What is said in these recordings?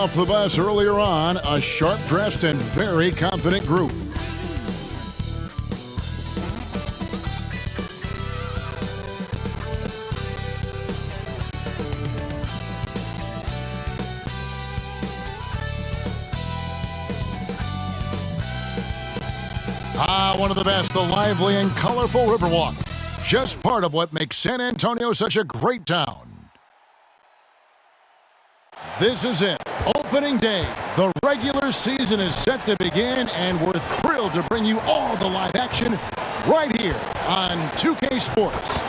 Off the bus earlier on, a sharp-dressed and very confident group. One of the best, the lively and colorful Riverwalk. Just part of what makes San Antonio such a great town. This is it. Opening day. The regular season is set to begin, and we're thrilled to bring you all the live action right here on 2K Sports.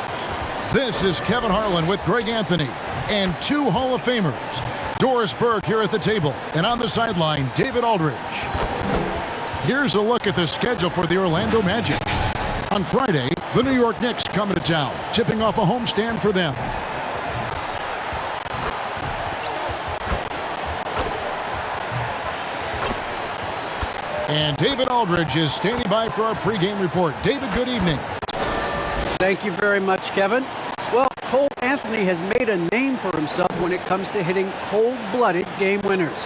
This is Kevin Harlan with Greg Anthony and two Hall of Famers. Doris Burke here at the table, and on the sideline, David Aldridge. Here's a look at the schedule for the Orlando Magic. On Friday, the New York Knicks come into town, tipping off a homestand for them. And David Aldridge is standing by for our pregame report. David, good evening. Thank you very much, Kevin. Well, Cole Anthony has made a name for himself when it comes to hitting cold-blooded game winners.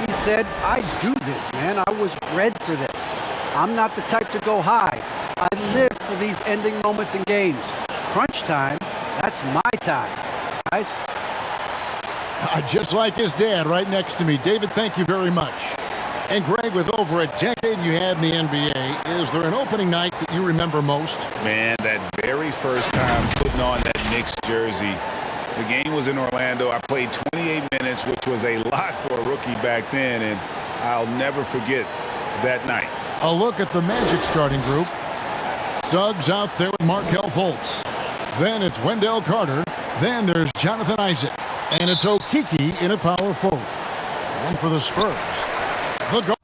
He said, "I do this, man. I was bred for this. I'm not the type to go high. I live for these ending moments in games. Crunch time, that's my time." Guys? Just like his dad right next to me. David, thank you very much. And Greg, with over a decade you had in the NBA, is there an opening night that you remember most? Man, that very first time putting on that Knicks jersey. The game was in Orlando. I played 28 minutes, which was a lot for a rookie back then, and I'll never forget that night. A look at the Magic starting group. Suggs out there with Markelle Fultz. Then it's Wendell Carter. Then there's Jonathan Isaac. And it's Okeke in a power forward. And for the Spurs, the guard.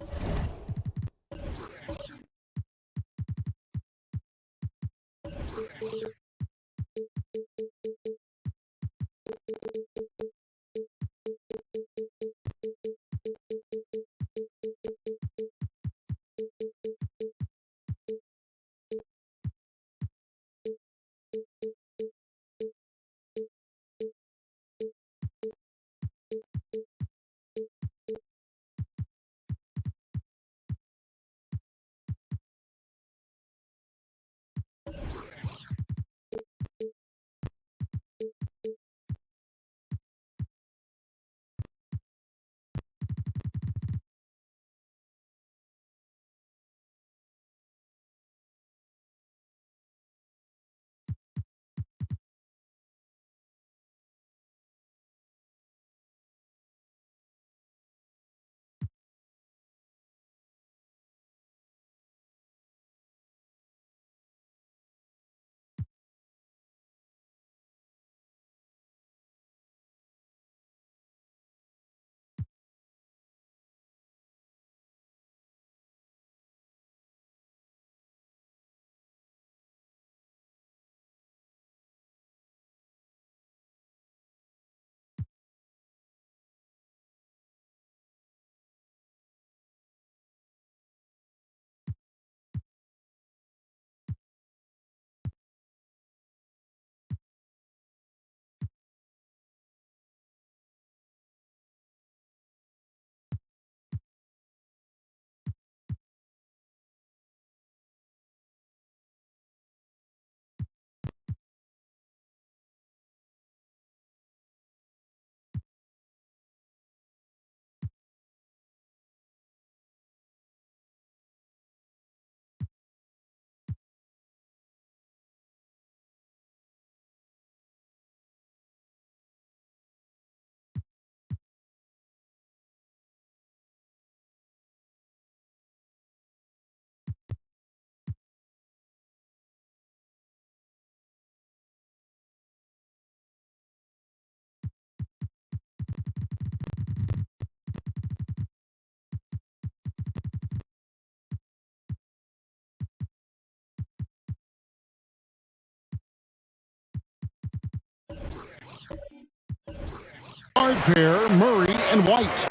Guard pair, Murray and White.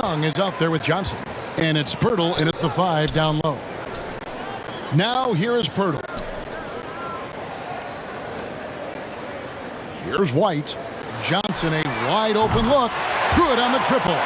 Young is out there with Johnson. And it's Pirtle in at the 5 down low. Now here is Pirtle. Here's White. Johnson, a wide open look. Good on the triple.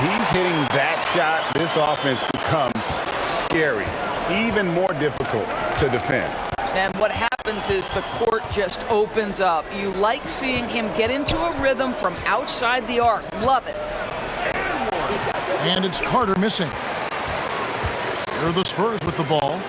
When he's hitting that shot, this offense becomes scary, even more difficult to defend. And what happens is the court just opens up. You like seeing him get into a rhythm from outside the arc. Love it. And it's Carter missing. Here are the Spurs with the ball.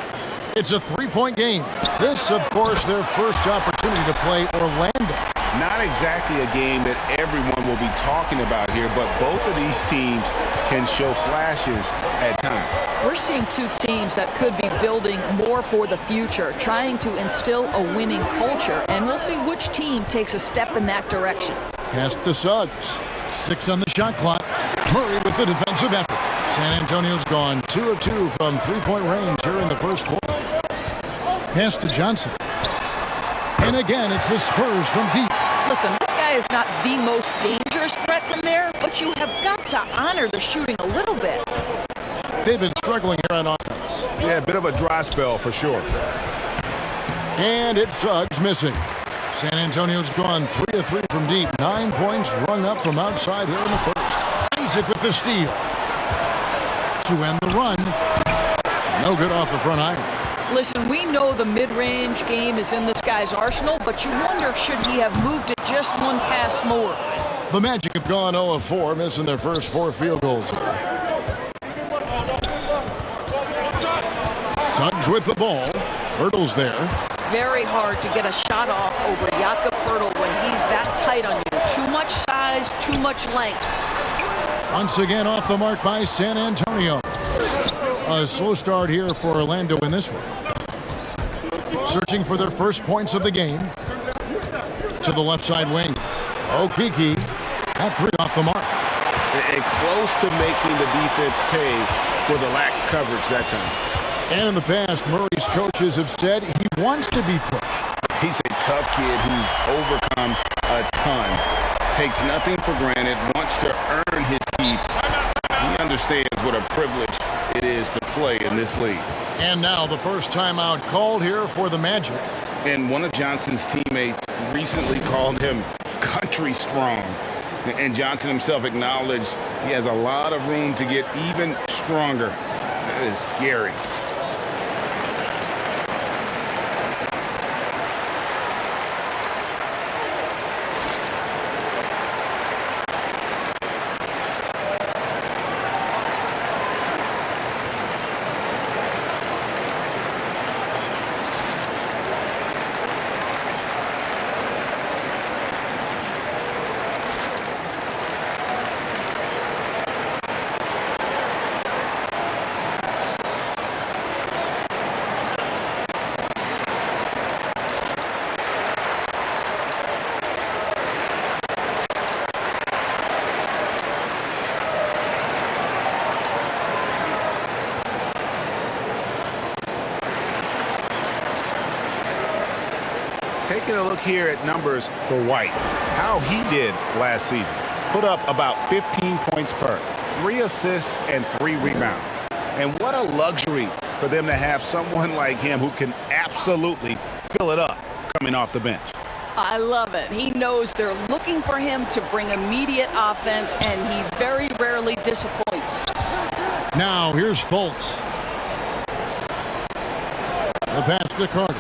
It's a three-point game. This, of course, their first opportunity to play Orlando. Not exactly a game that everyone will be talking about here, but both of these teams can show flashes at times. We're seeing two teams that could be building more for the future, trying to instill a winning culture, and we'll see which team takes a step in that direction. Pass to Suggs. 6 on the shot clock. Murray with the defensive effort. San Antonio's gone 2 of 2 from three-point range here in the first quarter. Pass to Johnson. And again, it's the Spurs from deep. Listen, this guy is not the most dangerous threat from there, but you have got to honor the shooting a little bit. They've been struggling here on offense. Yeah, a bit of a dry spell for sure. And it's Suggs missing. San Antonio's gone 3 of 3 from deep. 9 points rung up from outside here in the first. Isaac with the steal. To end the run. No good off the front iron. Listen, we know the mid-range game is in this guy's arsenal, but you wonder, should he have moved it just one pass more? The Magic have gone 0 of 4, missing their first 4 field goals. Suggs with the ball. Hurdle's there. Very hard to get a shot off over Jakob Poeltl when he's that tight on you. Too much size, too much length. Once again off the mark by San Antonio. A slow start here for Orlando in this one. Searching for their first points of the game. To the left side wing. Okeke at 3 off the mark. And close to making the defense pay for the lax coverage that time. And in the past, Murray's coaches have said he wants to be pushed. He's a tough kid who's overcome a ton. Takes nothing for granted, wants to earn his keep. He understands what a privilege it is to play in this league. And now the first timeout called here for the Magic. And one of Johnson's teammates recently called him country strong. And Johnson himself acknowledged he has a lot of room to get even stronger. That is scary. Taking a look here at numbers for White. How he did last season. Put up about 15 points per, 3 assists and 3 rebounds. And what a luxury for them to have someone like him who can absolutely fill it up coming off the bench. I love it. He knows they're looking for him to bring immediate offense, and he very rarely disappoints. Now here's Fultz. The pass to Carter.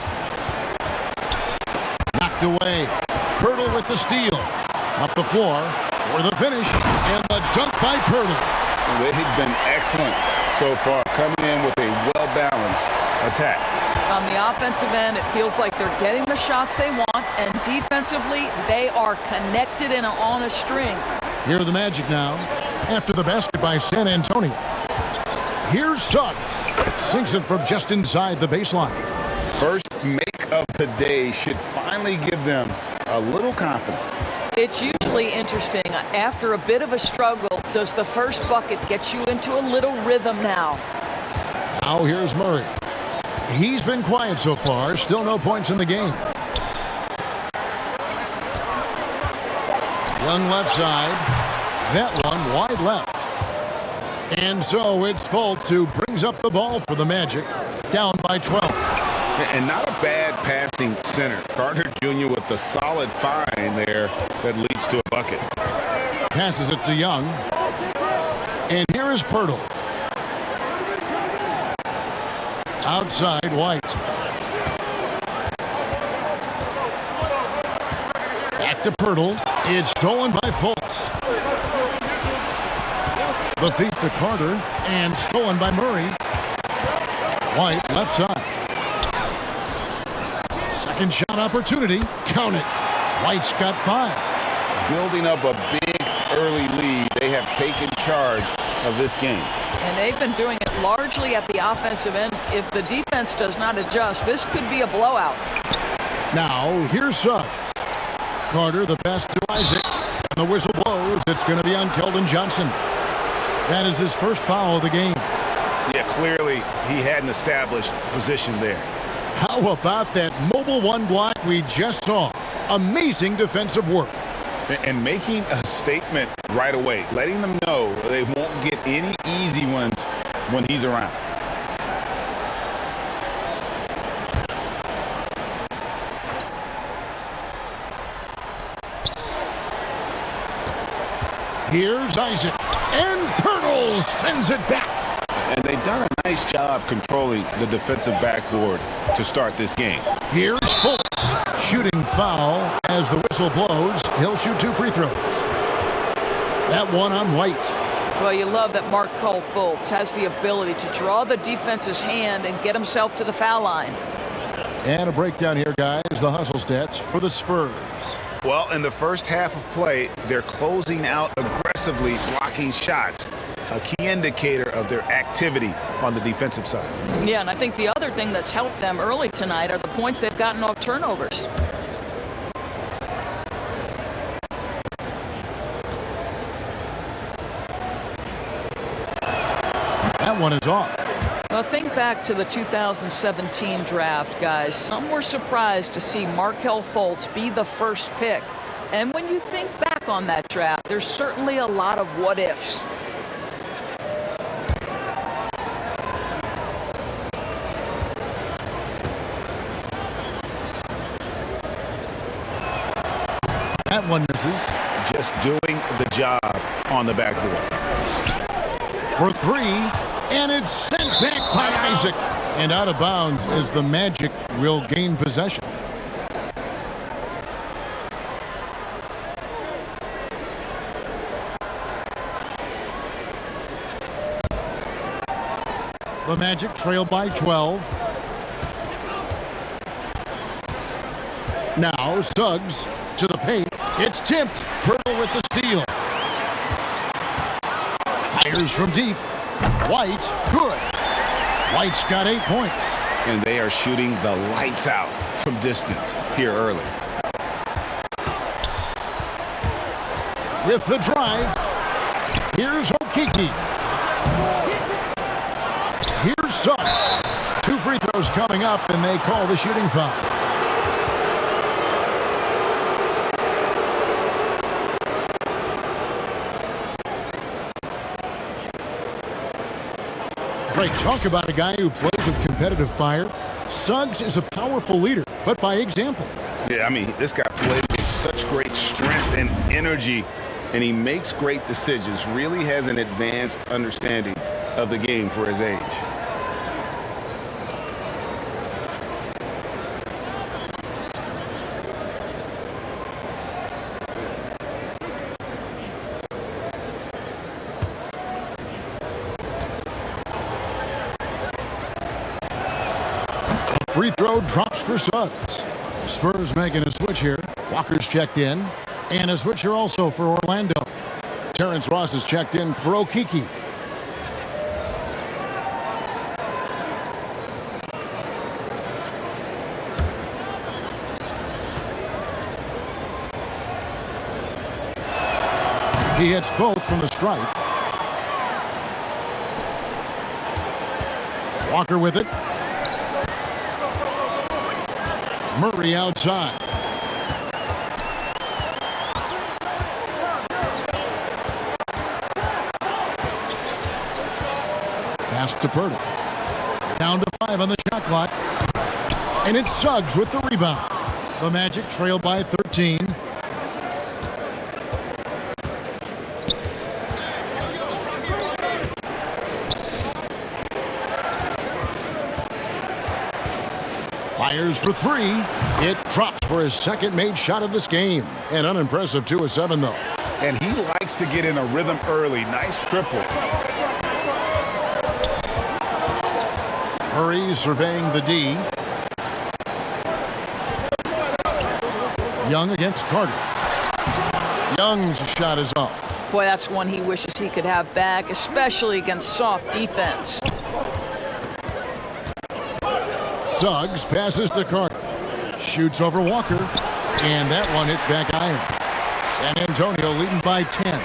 Knocked away. Poeltl with the steal. Up the floor for the finish. And the dunk by Poeltl. They've been excellent so far, coming in with a well-balanced attack. On the offensive end, it feels like they're getting the shots they want, and defensively, they are connected and on a string. Here are the Magic now, after the basket by San Antonio. Here's Suggs. Sinks it from just inside the baseline. First make of the day should finally give them a little confidence. It's usually interesting. After a bit of a struggle, does the first bucket get you into a little rhythm now? Now here's Murray. He's been quiet so far. Still no points in the game. Young left side. That one wide left. And so it's Fultz who brings up the ball for the Magic. Down by 12. And not a bad passing center. Carter Jr. with the solid find there that leads to a bucket. Passes it to Young. Here's Pirtle. Outside, White. Back to Pirtle. It's stolen by Fultz. The feed to Carter, and stolen by Murray. White, left side. Second shot opportunity. Count it. White's got 5. Building up a big early lead. They have taken charge of this game. And they've been doing it largely at the offensive end. If the defense does not adjust, this could be a blowout. Now, here's Suggs. Carter, the pass to Isaac. And the whistle blows. It's going to be on Keldon Johnson. That is his first foul of the game. Yeah, clearly he had an established position there. How about that mobile one block we just saw? Amazing defensive work. And making a statement right away, letting them know they won't get any easy ones when he's around. Here's Isaac. And Pirtle sends it back. And they've done a nice job controlling the defensive backboard to start this game. Here's Fultz. Shooting foul as the whistle blows. He'll shoot 2 free throws. That one on White. Well, you love that Markelle Fultz has the ability to draw the defense's hand and get himself to the foul line. And a breakdown here, guys. The hustle stats for the Spurs. Well, in the first half of play, they're closing out aggressively, blocking shots. A key indicator of their activity on the defensive side. Yeah, and I think the other thing that's helped them early tonight are the points they've gotten off turnovers. That one is off. Well, think back to the 2017 draft, guys. Some were surprised to see Markelle Fultz be the first pick. And when you think back on that draft, there's certainly a lot of what-ifs. That one misses. Just doing the job on the backboard. For 3, and it's sent back by Isaac. And out of bounds as the Magic will gain possession. The Magic trail by 12. Now Suggs to the paint. It's tipped. Pirtle with the steal. Fires from deep. White, good. White's got 8 points. And they are shooting the lights out from distance here early. With the drive. Here's Okeke. Here's Suggs. 2 free throws coming up, and they call the shooting foul. Great talk about a guy who plays with competitive fire. Suggs is a powerful leader, but by example. Yeah, I mean, this guy plays with such great strength and energy, and he makes great decisions. Really has an advanced understanding of the game for his age. Free throw drops for Suggs. Spurs making a switch here. Walker's checked in. And a switch here also for Orlando. Terrence Ross is checked in for Okeke. He hits both from the stripe. Walker with it. Murray outside. Pass to Pirtle. Down to 5 on the shot clock. And it's Suggs with the rebound. The Magic trail by 13. Fires for three. It drops for his second made shot of this game. An unimpressive 2 of 7, though. And he likes to get in a rhythm early. Nice triple. Murray surveying the D. Young against Carter. Young's shot is off. Boy, that's one he wishes he could have back, especially against soft defense. Suggs passes to Carter. Shoots over Walker. And that one hits back iron. San Antonio leading by 10.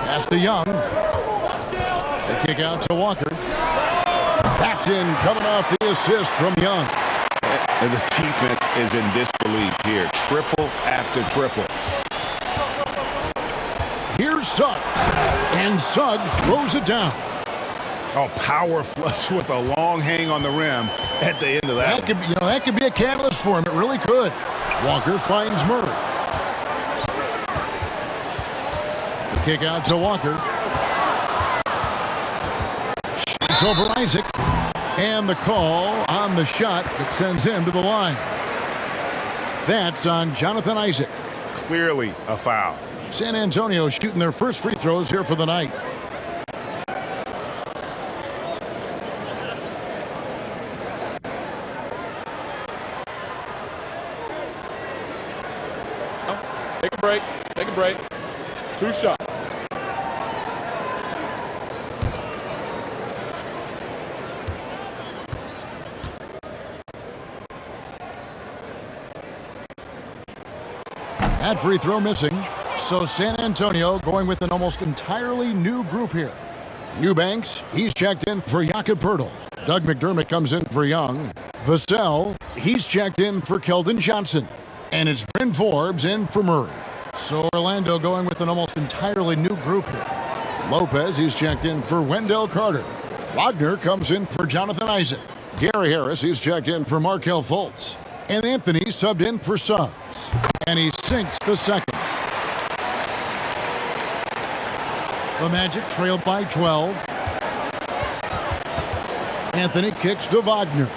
Pass to Young. They kick out to Walker. That's in, coming off the assist from Young. And the defense is in disbelief here. Triple after triple. Here's Suggs. And Suggs throws it down. Oh, power flush with a long hang on the rim at the end of that. That could be a catalyst for him. It really could. Walker finds Murray. The kick out to Walker. Shoots over Isaac. And the call on the shot that sends him to the line. That's on Jonathan Isaac. Clearly a foul. San Antonio shooting their first free throws here for the night. Take a break. Take a break. 2 shots. That free throw missing. So San Antonio going with an almost entirely new group here. Eubanks, he's checked in for Jakob Poeltl. Doug McDermott comes in for Young. Vassell, he's checked in for Keldon Johnson. And it's Bryn Forbes in for Murray. So Orlando going with an almost entirely new group here. Lopez, he's checked in for Wendell Carter. Wagner comes in for Jonathan Isaac. Gary Harris, he's checked in for Markelle Fultz. And Anthony subbed in for Suggs. And he sinks the second. The Magic trailed by 12. Anthony kicks to Wagner.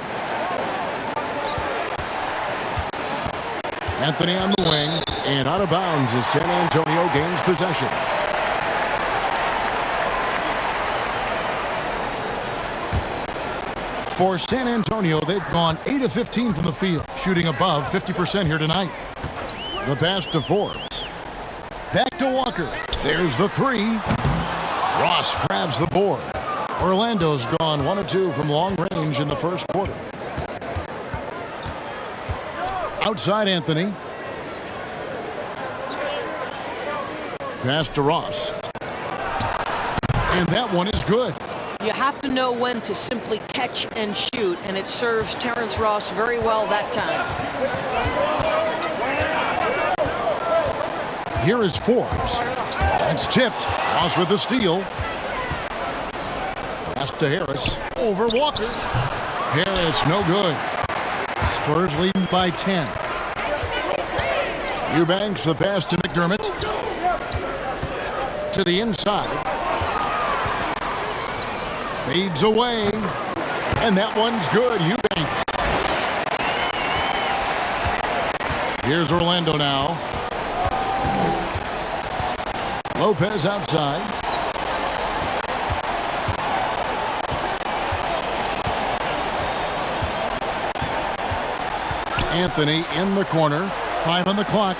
Anthony on the wing, and out of bounds as San Antonio gains possession. For San Antonio, they've gone 8 of 15 from the field, shooting above 50% here tonight. The pass to Forbes. Back to Walker. There's the three. Ross grabs the board. Orlando's gone 1 of 2 from long range in the first quarter. Outside Anthony. Pass to Ross. And that one is good. You have to know when to simply catch and shoot, and it serves Terrence Ross very well that time. Here is Forbes. It's tipped. Ross with the steal. Pass to Harris. Over Walker. Harris, no good. Spurs leading by 10. Eubanks, the pass to McDermott. To the inside. Fades away. And that one's good. Eubanks. Here's Orlando now. Lopez outside. Anthony in the corner. 5 on the clock.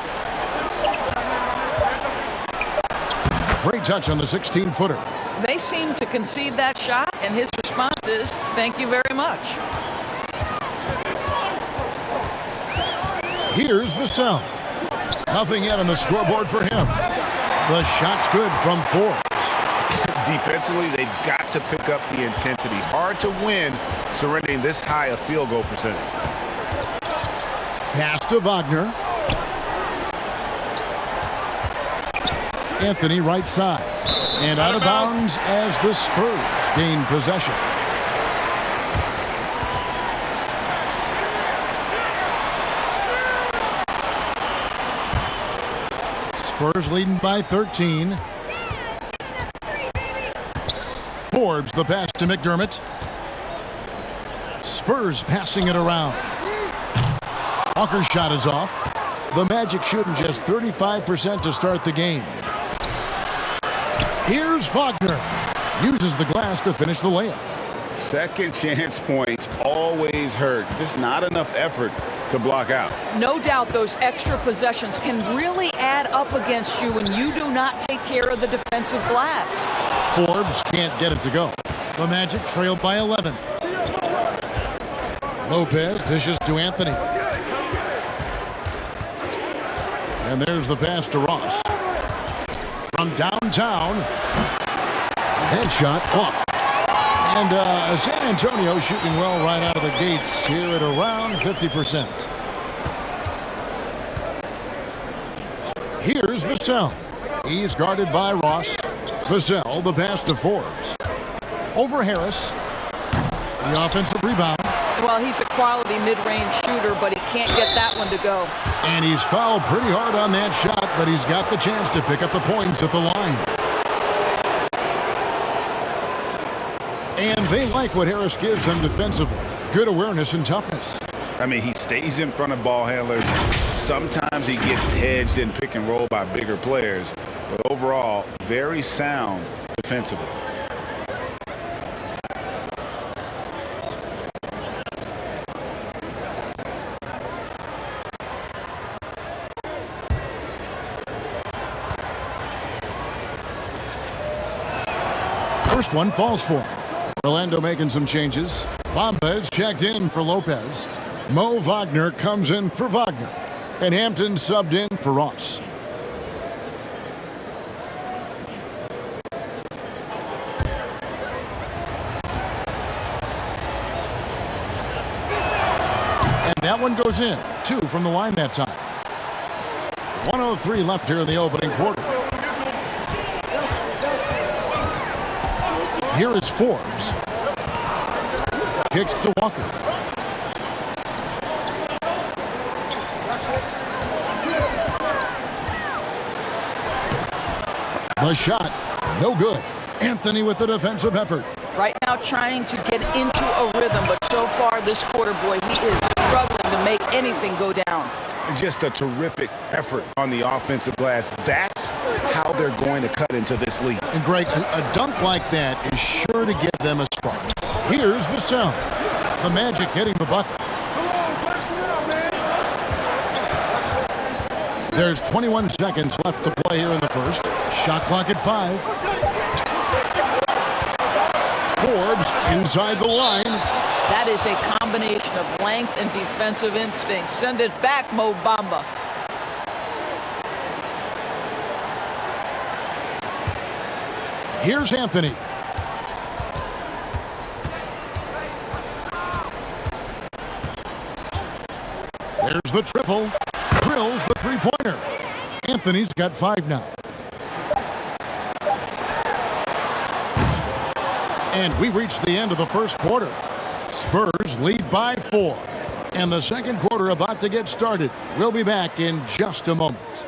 Great touch on the 16-footer. They seem to concede that shot, and his response is, thank you very much. Here's Vassell. Nothing yet on the scoreboard for him. The shot's good from Forbes. Defensively, they've got to pick up the intensity. Hard to win surrendering this high a field goal percentage. Pass to Wagner. Anthony right side. And out of bounds as the Spurs gain possession. Spurs leading by 13. Forbes, the pass to McDermott. Spurs passing it around. Walker's shot is off. The Magic shooting just 35% to start the game. Here's Wagner. Uses the glass to finish the layup. Second chance points always hurt. Just not enough effort to block out. No doubt those extra possessions can really add up against you when you do not take care of the defensive glass. Forbes can't get it to go. The Magic trailed by 11. Lopez dishes to Anthony. And there's the pass to Ross. From downtown. Headshot off. And San Antonio shooting well right out of the gates here at around 50%. Here's Vassell. He's guarded by Ross. Vassell, the pass to Forbes. Over Harris. The offensive rebound. Well, he's a quality mid-range shooter, but he can't get that one to go. And he's fouled pretty hard on that shot, but he's got the chance to pick up the points at the line. And they like what Harris gives them defensively. Good awareness and toughness. I mean, he stays in front of ball handlers. Sometimes he gets hedged in pick and roll by bigger players. But overall, very sound defensively. First one falls for him. Orlando making some changes. Bombas checked in for Lopez. Mo Wagner comes in for Wagner. And Hampton subbed in for Ross. And that one goes in. 2 from the line that time. 1:03 left here in the opening quarter. Here is Forbes. Kicks to Walker. The shot, no good. Anthony with the defensive effort. Right now trying to get into a rhythm, but so far this quarter, boy, he is struggling to make anything go down. Just a terrific effort on the offensive glass. That's how they're going to cut into this lead. And Greg, a dunk like that is sure to give them a spark. Here's Vassell. The Magic getting the bucket. There's 21 seconds left to play here in the first. Shot clock at 5. Forbes inside the line. That is a combination of length and defensive instinct. Send it back, Mo Bamba. Here's Anthony. There's the triple. Drills the three-pointer. Anthony's got 5 now. And we reached the end of the first quarter. Spurs lead by 4. And the second quarter about to get started. We'll be back in just a moment.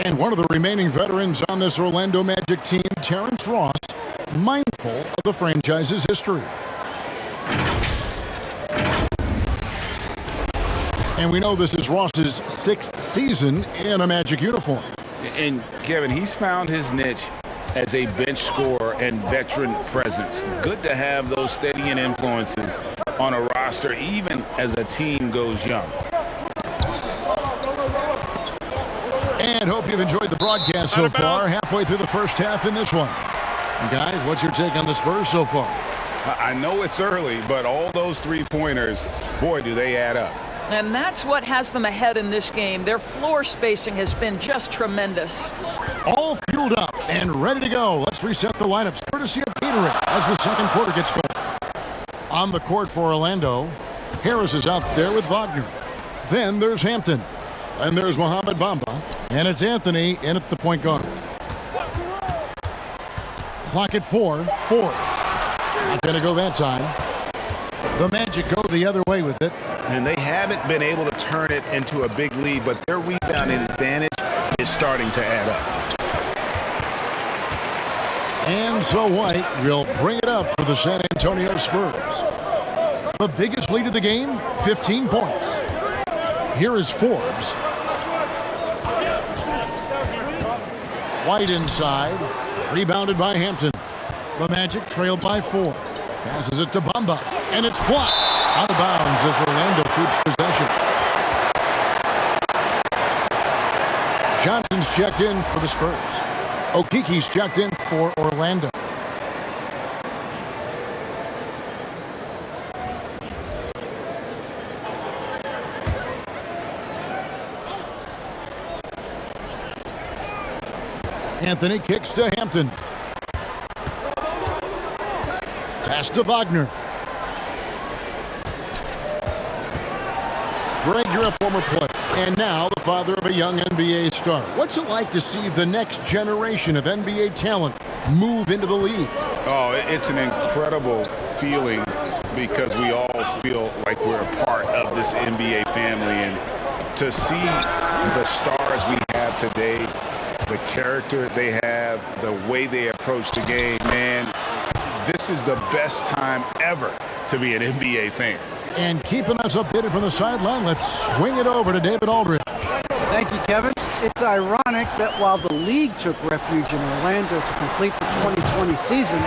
And one of the remaining veterans on this Orlando Magic team, Terrence Ross, mindful of the franchise's history. And we know this is Ross's 6th season in a Magic uniform. And Kevin, he's found his niche as a bench scorer and veteran presence. Good to have those steadying influences on a roster, even as a team goes young. And hope you've enjoyed the broadcast so far. Halfway through the first half in this one. And guys, what's your take on the Spurs so far? I know it's early, but all those three-pointers, boy, do they add up. And that's what has them ahead in this game. Their floor spacing has been just tremendous. All fueled up and ready to go. Let's reset the lineups courtesy of Gatorade as the second quarter gets going. On the court for Orlando, Harris is out there with Wagner. Then there's Hampton. And there's Mohamed Bamba. And it's Anthony in at the point guard. Clock at 4. Ford. Not going to go that time. The Magic go the other way with it. And they haven't been able to turn it into a big lead, but their rebounding advantage is starting to add up. And so White will bring it up for the San Antonio Spurs. The biggest lead of the game, 15 points. Here is Forbes. White inside. Rebounded by Hampton. The Magic trailed by 4. Passes it to Bamba. And it's blocked. Out of bounds as Orlando keeps possession. Johnson's checked in for the Spurs. Okiki's checked in for Orlando. Anthony kicks to Hampton. Pass to Wagner. Greg, you're a former player, and now the father of a young NBA star. What's it like to see the next generation of NBA talent move into the league? Oh, it's an incredible feeling because we all feel like we're a part of this NBA family. And to see the stars we have today, the character they have, the way they approach the game, man, this is the best time ever to be an NBA fan. And keeping us updated from the sideline, let's swing it over to David Aldridge. Thank you, Kevin. It's ironic that while the league took refuge in Orlando to complete the 2020 season,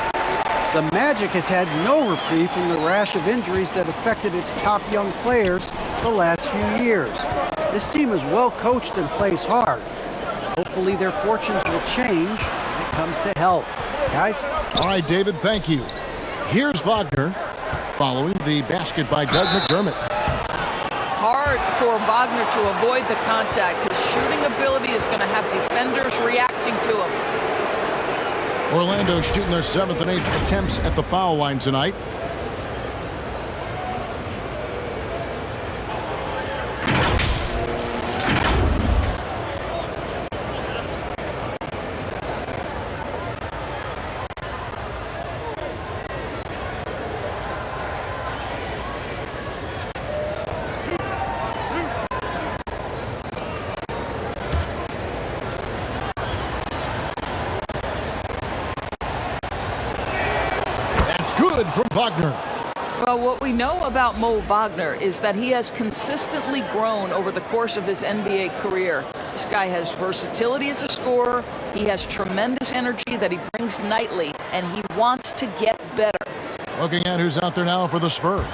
the Magic has had no reprieve from the rash of injuries that affected its top young players the last few years. This team is well coached and plays hard. Hopefully their fortunes will change when it comes to health. Guys? All right, David, thank you. Here's Wagner following the basket by Doug McDermott. Hard for Wagner to avoid the contact. His shooting ability is going to have defenders reacting to him. Orlando shooting their 7th and 8th attempts at the foul line tonight. Good from Wagner. Well, what we know about Mo Wagner is that he has consistently grown over the course of his NBA career. This guy has versatility as a scorer. He has tremendous energy that he brings nightly, and he wants to get better. Looking at who's out there now for the Spurs.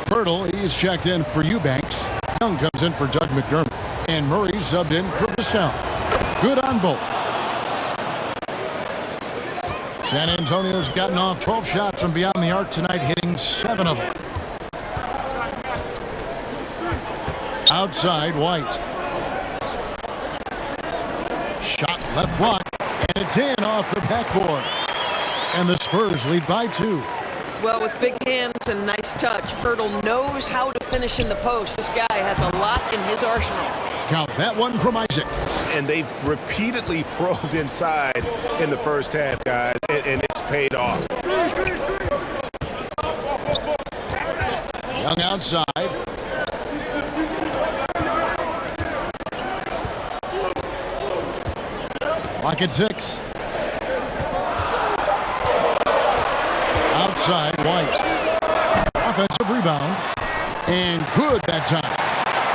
Pirtle, he's checked in for Eubanks. Young comes in for Doug McDermott. And Murray's subbed in for Vassell. Good on both. San Antonio's gotten off 12 shots from beyond the arc tonight, hitting 7 of them. Outside, White. Shot left block, and it's in off the backboard. And the Spurs lead by 2. Well, with big hands and nice touch, Pirtle knows how to finish in the post. This guy has a lot in his arsenal. Count that one from Isaac. And they've repeatedly probed inside in the first half, guys, and it's paid off. Young outside. Clock at 6. Outside, White. Offensive rebound. And good that time.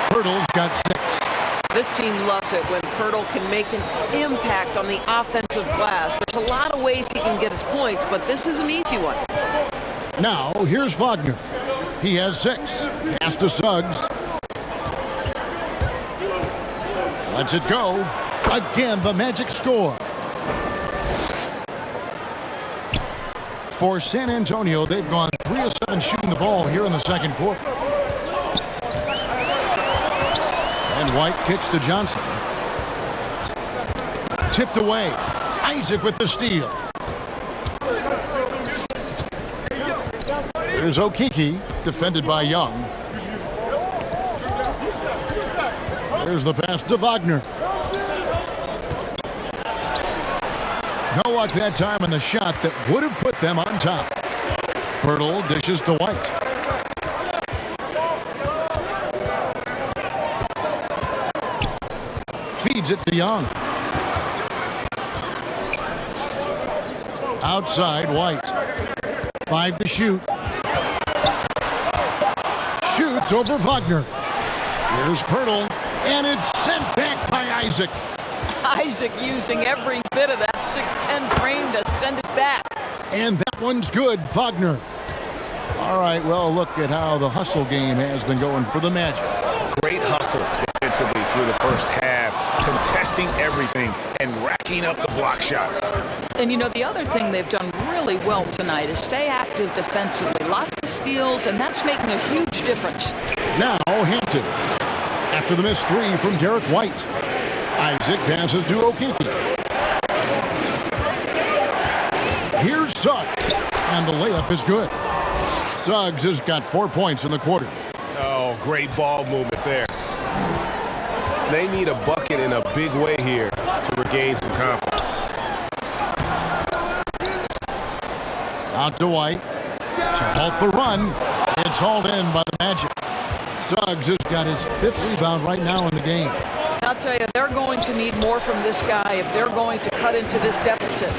Pirtle's got 6. This team loves it when Pirtle can make an impact on the offensive glass. There's a lot of ways he can get his points, but this is an easy one. Now, here's Wagner. He has 6. Pass to Suggs. Lets it go. Again, the Magic score. For San Antonio, they've gone 3 of 7 shooting the ball here in the second quarter. And White kicks to Johnson. Tipped away. Isaac with the steal. There's Okiki, defended by Young. There's the pass to Wagner. No luck that time on the shot that would have put them on top. Pirtle dishes to White. Feeds it to Young. Outside, White. 5 to shoot. Shoots over Wagner. Here's Pirtle, and it's sent back by Isaac. Isaac using every bit of that 6'10" frame to send it back. And that one's good, Wagner. All right, well, look at how the hustle game has been going for the Magic. Great hustle defensively through the first half, contesting everything and racking up the block shots. And you know, the other thing they've done really well tonight is stay active defensively. Lots of steals, and that's making a huge difference. Now Hampton. After the missed 3 from Derek White. Isaac passes to Okeke. Here's Suggs, and the layup is good. Suggs has got 4 points in the quarter. Oh, great ball movement there. They need a bucket in a big way here to regain some confidence. Out to White. To halt the run. It's hauled in by the Magic. Suggs has got his 5th rebound right now in the game. I'll tell you, they're going to need more from this guy if they're going to cut into this deficit.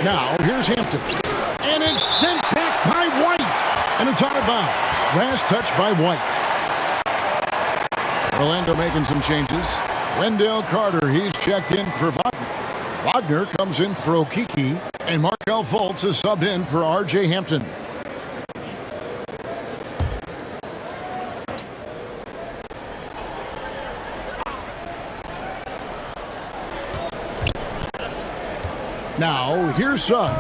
Now, here's Hampton. And it's sent back by White. And it's out of bounds. Last touch by White. Orlando making some changes. Wendell Carter, he's checked in for Wagner. Wagner comes in for Okeke. And Markelle Fultz is subbed in for R.J. Hampton. Now, here's Suggs.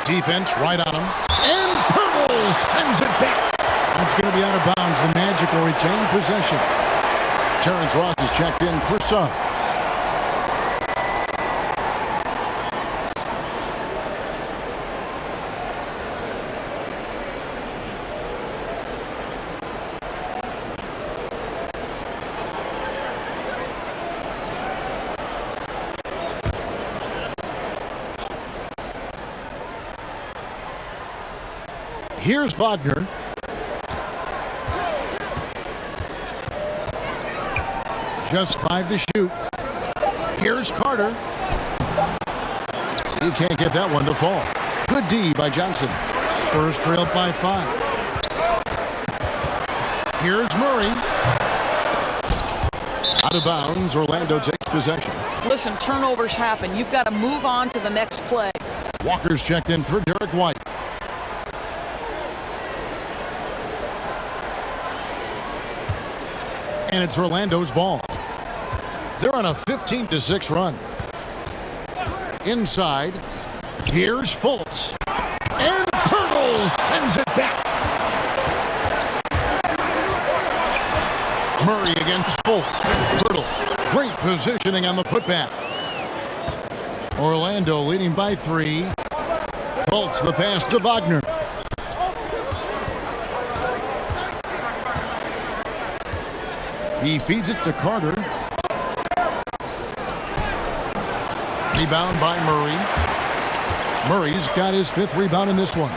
Defense right on him. And Pirtle sends it back. That's going to be out of bounds. The Magic will retain possession. Terrence Ross is checked in for Suggs. Here's Wagner. Just 5 to shoot. Here's Carter. He can't get that one to fall. Good D by Johnson. Spurs trailed by 5. Here's Murray. Out of bounds. Orlando takes possession. Listen, turnovers happen. You've got to move on to the next play. Walker's checked in for Derek White. And it's Orlando's ball. They're on a 15-6 run. Inside, here's Fultz. And Pirtle sends it back. Murray against Fultz. Pirtle, great positioning on the putback. Orlando leading by 3. Fultz the pass to Wagner. He feeds it to Carter. Rebound by Murray. Murray's got his 5th rebound in this one.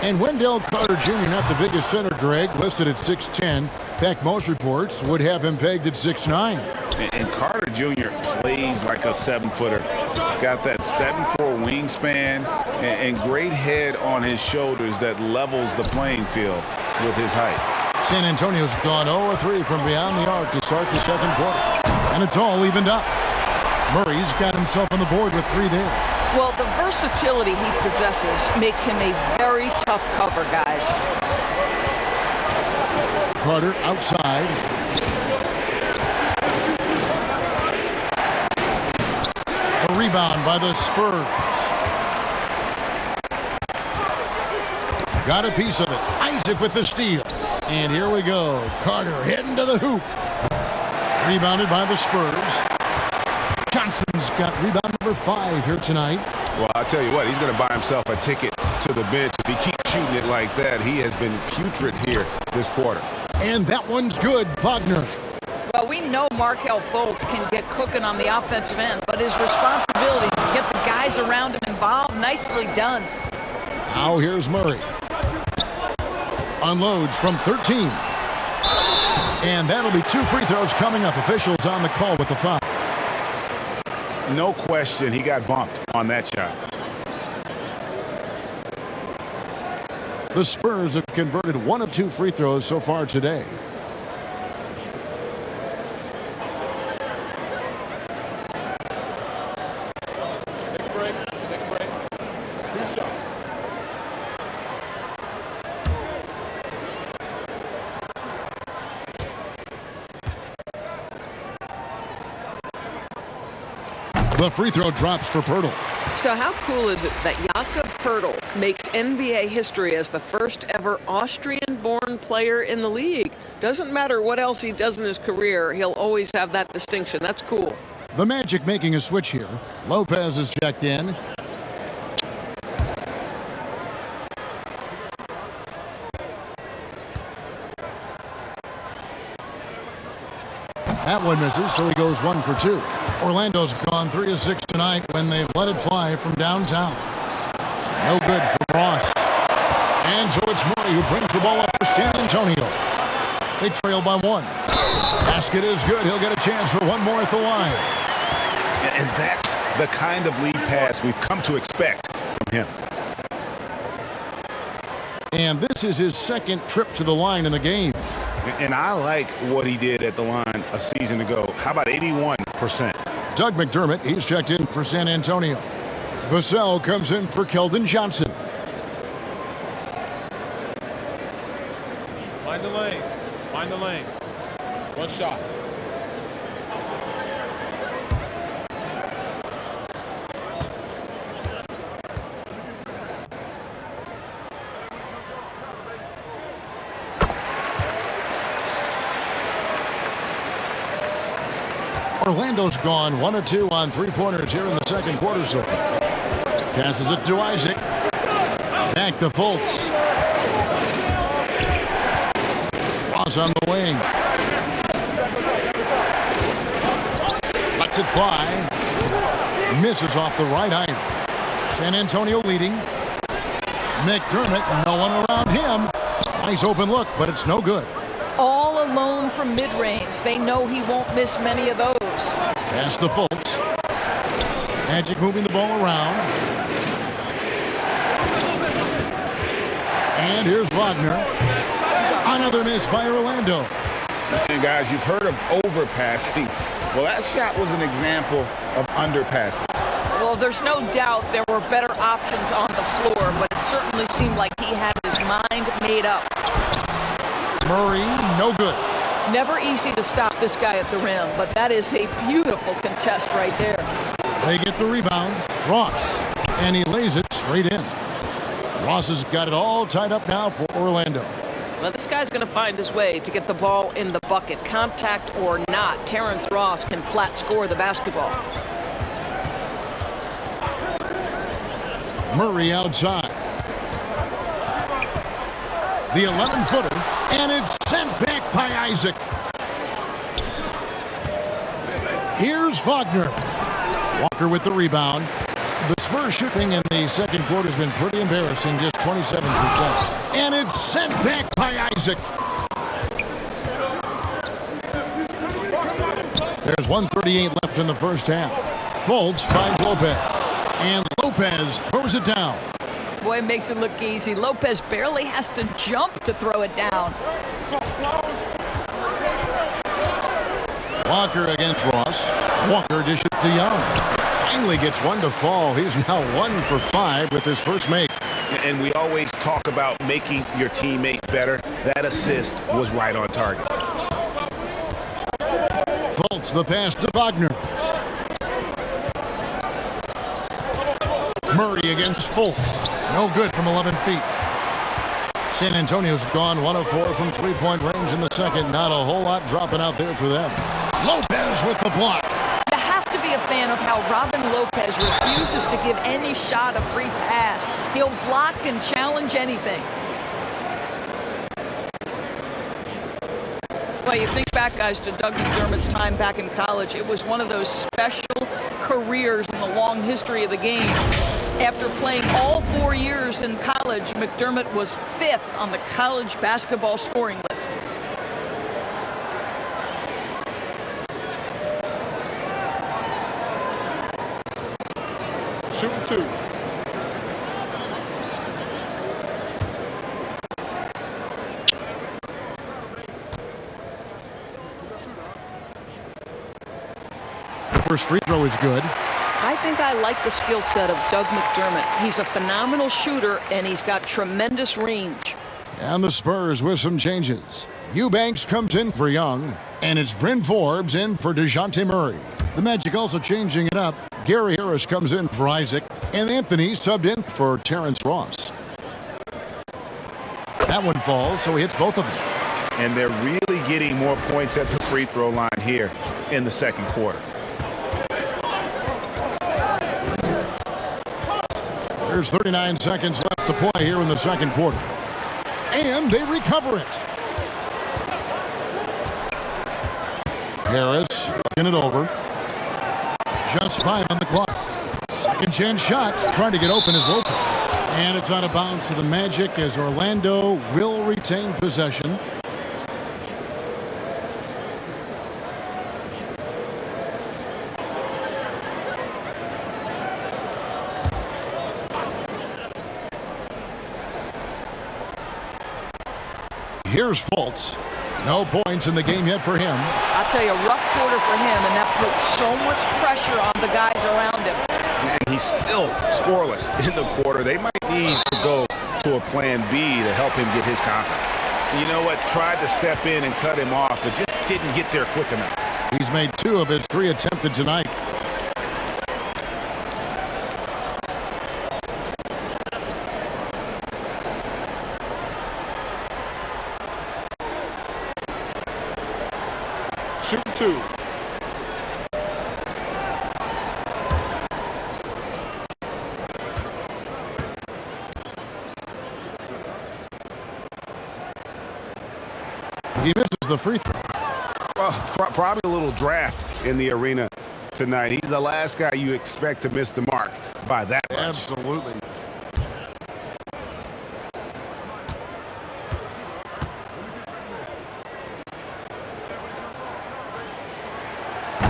And Wendell Carter Jr., not the biggest center, Greg, listed at 6'10". In fact, most reports would have him pegged at 6'9". And Carter Jr. plays like a 7-footer. Got that 7'4" wingspan and great head on his shoulders that levels the playing field with his height. San Antonio's gone 0-3 from beyond the arc to start the second quarter. And it's all evened up. Murray's got himself on the board with 3 there. Well, the versatility he possesses makes him a very tough cover, guys. Carter outside. A rebound by the Spurs. Got a piece of it. Isaac with the steal. And here we go. Carter heading to the hoop. Rebounded by the Spurs. Johnson's got rebound number 5 here tonight. Well, I'll tell you what, he's going to buy himself a ticket to the bench. If he keeps shooting it like that, he has been putrid here this quarter. And that one's good, Wagner. Well, we know Markelle Fultz can get cooking on the offensive end, but his responsibility to get the guys around him involved, nicely done. Now here's Murray. Unloads from 13. And that'll be 2 free throws coming up. Officials on the call with the foul. No question, he got bumped on that shot. The Spurs have converted 1 of 2 free throws so far today. Take a break. Take a break. 2 shots. The free throw drops for Pirtle. So how cool is it that Jakob Pirtle makes NBA history as the first ever Austrian-born player in the league? Doesn't matter what else he does in his career, he'll always have that distinction. That's cool. The Magic making a switch here. Lopez is checked in. That one misses, so he goes 1 for 2. Orlando's gone 3 of 6 tonight when they've let it fly from downtown. No good for Ross. And so it's Murray who brings the ball up for San Antonio. They trail by 1. Basket is good. He'll get a chance for 1 more at the line. And that's the kind of lead pass we've come to expect from him. And this is his 2nd trip to the line in the game. And I like what he did at the line a season ago. How about 81%? Doug McDermott, he's checked in for San Antonio. Vassell comes in for Keldon Johnson. Mind the lanes. Mind the lanes. 1 shot. Orlando's gone 1 of 2 on 3-pointers here in the 2nd quarter so far. Passes it to Isaac. Back to Fultz. Ross on the wing. Lets it fly. Misses off the right eye. San Antonio leading. McDermott, no one around him. Nice open look, but it's no good. All alone from mid-range. They know he won't miss many of those. Pass to Fultz. Magic moving the ball around. And here's Wagner. Another miss by Orlando. And guys, you've heard of overpassing. Well, that shot was an example of underpassing. Well, there's no doubt there were better options on the floor, but it certainly seemed like he had his mind made up. Murray, no good. Never easy to stop this guy at the rim, but that is a beautiful contest right there. They get the rebound. Ross. And he lays it straight in. Ross has got it all tied up now for Orlando. Well, this guy's going to find his way to get the ball in the bucket. Contact or not, Terrence Ross can flat score the basketball. Murray outside. The 11-footer, and it's sent back by Isaac. Here's Wagner. Walker with the rebound. The Spurs shooting in the 2nd quarter has been pretty embarrassing, just 27%. And it's sent back by Isaac. There's 1:38 left in the first half. Fultz finds Lopez. And Lopez throws it down. Boy, it makes it look easy. Lopez barely has to jump to throw it down. Walker against Ross. Walker dishes to Young. Finally gets one to fall. He's now 1 for 5 with his first make. And we always talk about making your teammate better. That assist was right on target. Fultz the pass to Wagner. Murray against Fultz. No good from 11 feet. San Antonio's gone 1 of 4 from 3-point range in the second. Not a whole lot dropping out there for them. Lopez with the block. You have to be a fan of how Robin Lopez refuses to give any shot a free pass. He'll block and challenge anything. Well, you think back back, guys, to Doug McDermott's time back in college, it was one of those special careers in the long history of the game. After playing all 4 years in college, McDermott was 5th on the college basketball scoring list. Shooting 2. First free throw is good. I think I like the skill set of Doug McDermott. He's a phenomenal shooter, and he's got tremendous range. And the Spurs with some changes. Eubanks comes in for Young, and it's Bryn Forbes in for DeJounte Murray. The Magic also changing it up. Gary Harris comes in for Isaac, and Anthony subbed in for Terrence Ross. That one falls, so he hits both of them. And they're really getting more points at the free throw line here in the second quarter. There's 39 seconds left to play here in the second quarter. And they recover it. Harris looking it over. Just 5 on the clock. Second chance shot. Trying to get open is Lopez. And it's out of bounds to the Magic as Orlando will retain possession. Here's Fultz. No points in the game yet for him. I'll tell you, a rough quarter for him, and that puts so much pressure on the guys around him. And he's still scoreless in the quarter. They might need to go to a plan B to help him get his confidence. You know what? Tried to step in and cut him off, but just didn't get there quick enough. He's made 2 of his 3 attempted tonight. Shooting 2. He misses the free throw. Well, probably a little draft in the arena tonight. He's the last guy you expect to miss the mark by that much. Absolutely.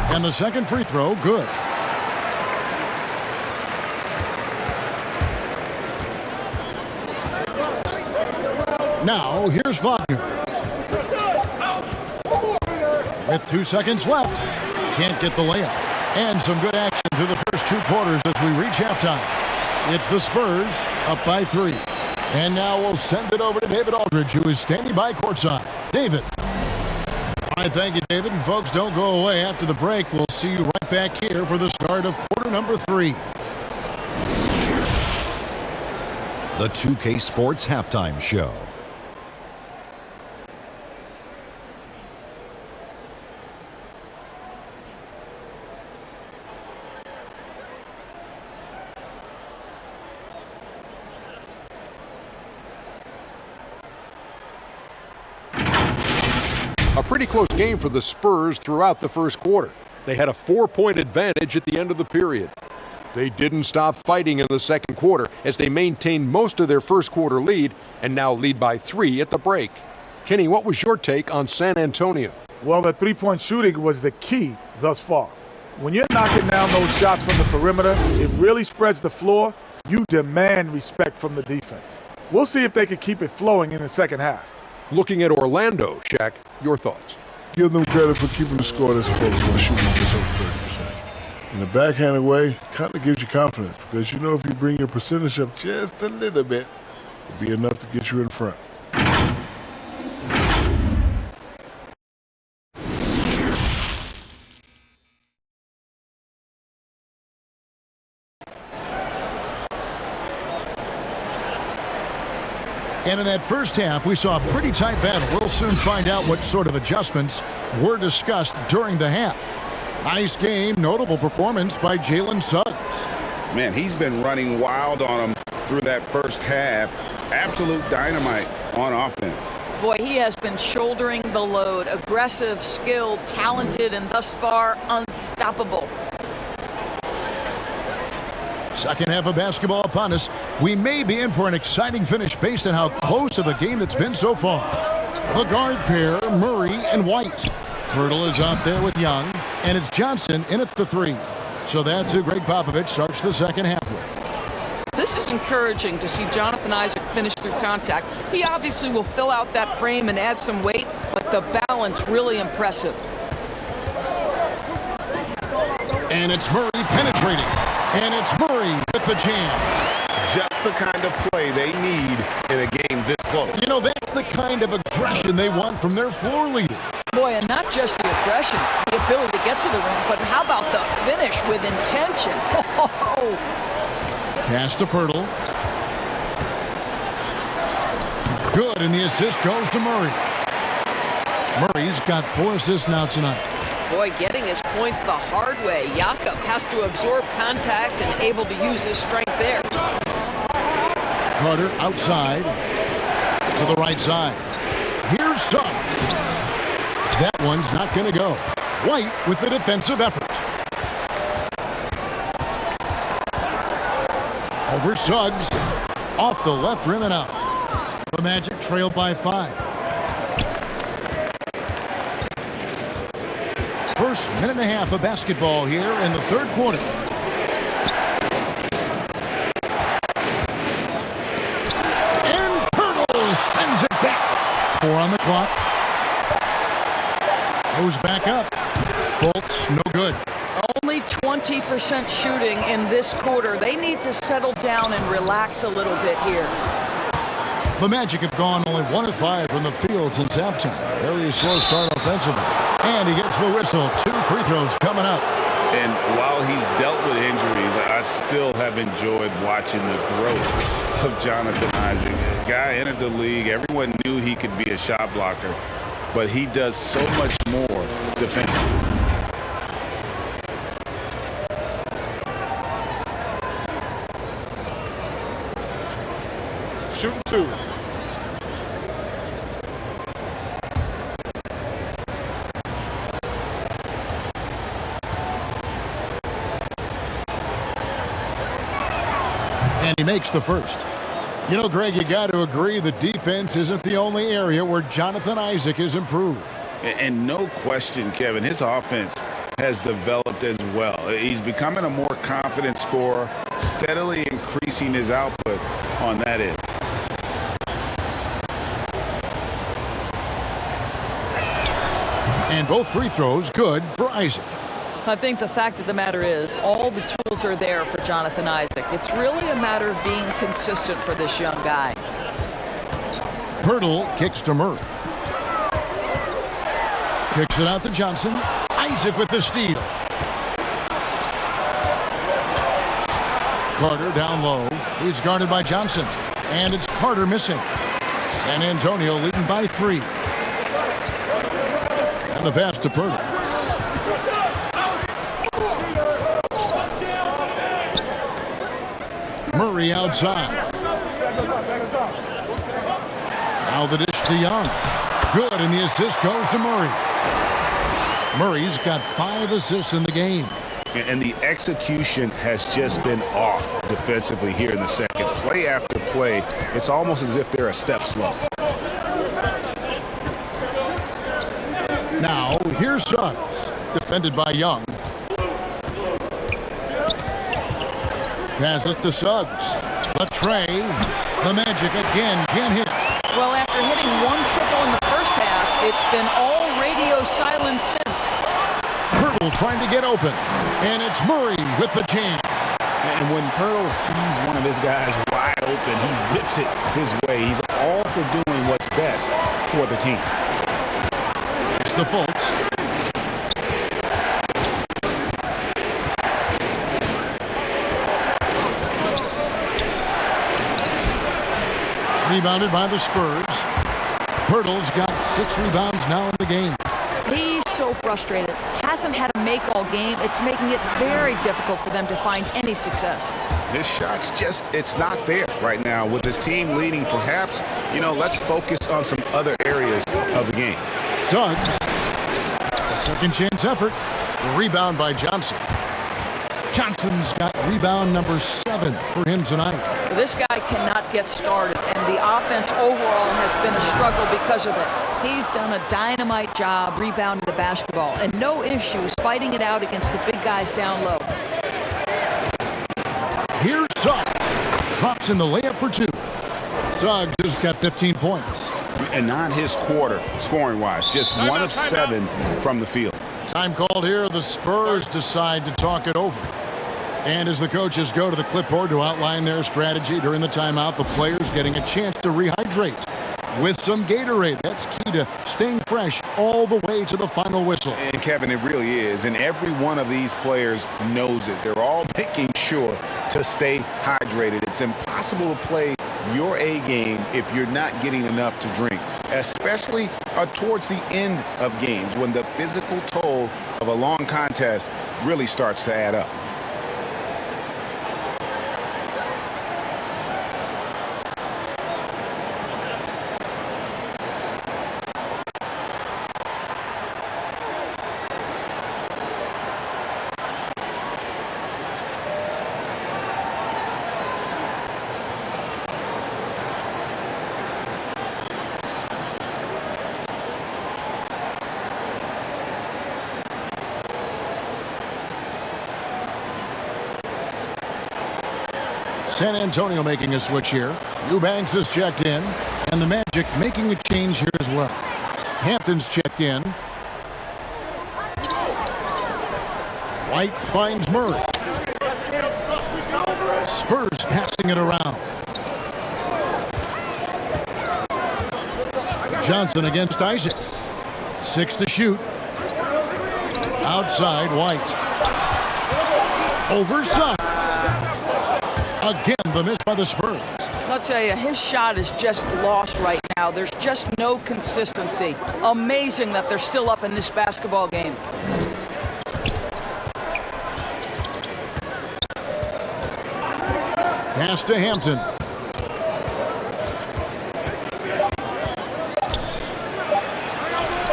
And the second free throw, good. Now, here's Wagner. With 2 seconds left, can't get the layup. And some good action through the first 2 quarters as we reach halftime. It's the Spurs up by 3. And now we'll send it over to David Aldridge, who is standing by courtside. David. All right, thank you, David. And folks, don't go away. After the break, we'll see you right back here for the start of quarter number 3. The 2K Sports Halftime Show. A pretty close game for the Spurs throughout the first quarter. They had a 4-point advantage at the end of the period. They didn't stop fighting in the second quarter as they maintained most of their first quarter lead and now lead by 3 at the break. Kenny, what was your take on San Antonio? Well, the three-point shooting was the key thus far. When you're knocking down those shots from the perimeter, it really spreads the floor. You demand respect from the defense. We'll see if they can keep it flowing in the second half. Looking at Orlando, Shaq, your thoughts? Give them credit for keeping the score this close while shooting just over 30%. In a backhanded way, kind of gives you confidence because you know if you bring your percentage up just a little bit, it'll be enough to get you in front. And in that first half, we saw a pretty tight battle. We'll soon find out what sort of adjustments were discussed during the half. Nice game, notable performance by Jalen Suggs. Man, he's been running wild on him through that first half. Absolute dynamite on offense. Boy, he has been shouldering the load. Aggressive, skilled, talented, and thus far unstoppable. Second half of basketball upon us. We may be in for an exciting finish based on how close of a game it's been so far. The guard pair, Murray and White. Pirtle is out there with Young, and it's Johnson in at the 3. So that's who Greg Popovich starts the second half with. This is encouraging to see Jonathan Isaac finish through contact. He obviously will fill out that frame and add some weight, but the balance really impressive. And it's Murray penetrating. And it's Murray with the jam. Just the kind of play they need in a game this close. You know, that's the kind of aggression they want from their floor leader. Boy, and not just the aggression, the ability to get to the rim, but how about the finish with intention? Pass to Pirtle. Good, and the assist goes to Murray. Murray's got 4 assists now tonight. Boy, getting his points the hard way. Jakob has to absorb contact and able to use his strength there. Carter outside to the right side. Here's Suggs. That one's not going to go. White with the defensive effort. Over Suggs. Off the left rim and out. The Magic trail by 5. First minute and a half of basketball here in the third quarter. And Pirtle sends it back. 4 on the clock. Goes back up. Fultz, no good. Only 20% shooting in this quarter. They need to settle down and relax a little bit here. The Magic have gone only 1 of 5 from the field since halftime. Very slow start offensively. And he gets the whistle. 2 free throws coming up. And while he's dealt with injuries, I still have enjoyed watching the growth of Jonathan Isaac. The guy entered the league. Everyone knew he could be a shot blocker, but he does so much more defensively. Shooting 2. And he makes the first. You know, Greg, you got to agree the defense isn't the only area where Jonathan Isaac has improved. And no question, Kevin, his offense has developed as well. He's becoming a more confident scorer, steadily increasing his output on that end. And both free throws good for Isaac. I think the fact of the matter is all the tools are there for Jonathan Isaac. It's really a matter of being consistent for this young guy. Pirtle kicks to Murray. Kicks it out to Johnson. Isaac with the steal. Carter down low. He's guarded by Johnson. And it's Carter missing. San Antonio leading by 3. And the pass to Pirtle. Murray outside. Now the dish to Young. Good, and the assist goes to Murray. Murray's got 5 assists in the game. And the execution has just been off defensively here in the second. Play after play, it's almost as if they're a step slow. Now, here's Suggs, defended by Young. Passes to Suggs. A tray. The Magic again can't hit. Well, after hitting 1 triple in the first half, it's been all radio silence since. Pirtle trying to get open. And it's Murray with the jam. And when Pirtle sees one of his guys wide open, he whips it his way. He's all for doing what's best for the team. It's the Fultz. Rebounded by the Spurs. Pirtle's got 6 rebounds now in the game. He's so frustrated. Hasn't had a make all game. It's making it very difficult for them to find any success. His shot's it's not there right now. With his team leading, perhaps, let's focus on some other areas of the game. Suggs, a second chance effort. Rebound by Johnson. Johnson's got rebound number 7 for him tonight. This guy cannot get started, and the offense overall has been a struggle because of it. He's done a dynamite job rebounding the basketball, and no issues fighting it out against the big guys down low. Here's Suggs. Drops in the layup for 2. Suggs has got 15 points. And not his quarter, scoring-wise. Just 1 of 7 from the field. Time called here. The Spurs decide to talk it over. And as the coaches go to the clipboard to outline their strategy during the timeout, the players getting a chance to rehydrate with some Gatorade. That's key to staying fresh all the way to the final whistle. And Kevin, it really is. And every one of these players knows it. They're all making sure to stay hydrated. It's impossible to play your A game if you're not getting enough to drink, especially towards the end of games when the physical toll of a long contest really starts to add up. San Antonio making a switch here. Eubanks is checked in, and the Magic making a change here as well. Hampton's checked in. White finds Murray. Spurs passing it around. Johnson against Isaac. 6 to shoot. Outside, White. Over Suggs. Again, the miss by the Spurs. I'll tell you, his shot is just lost right now. There's just no consistency. Amazing that they're still up in this basketball game. Pass to Hampton.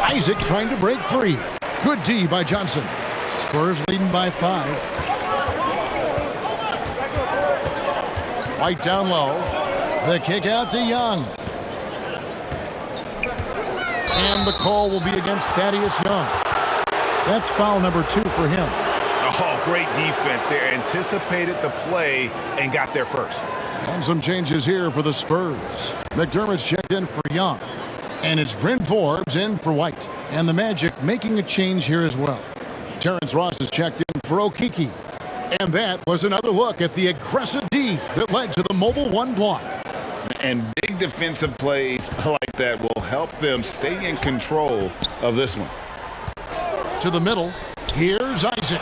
Isaac trying to break free. Good D by Johnson. Spurs leading by 5. White down low. The kick out to Young. And the call will be against Thaddeus Young. That's foul number 2 for him. Oh, great defense there. Anticipated the play and got there first. And some changes here for the Spurs. McDermott's checked in for Young. And it's Bryn Forbes in for White. And the Magic making a change here as well. Terrence Ross is checked in for Okeke. And that was another look at the aggressive D that led to the mobile 1 block. And big defensive plays like that will help them stay in control of this one. To the middle. Here's Isaac.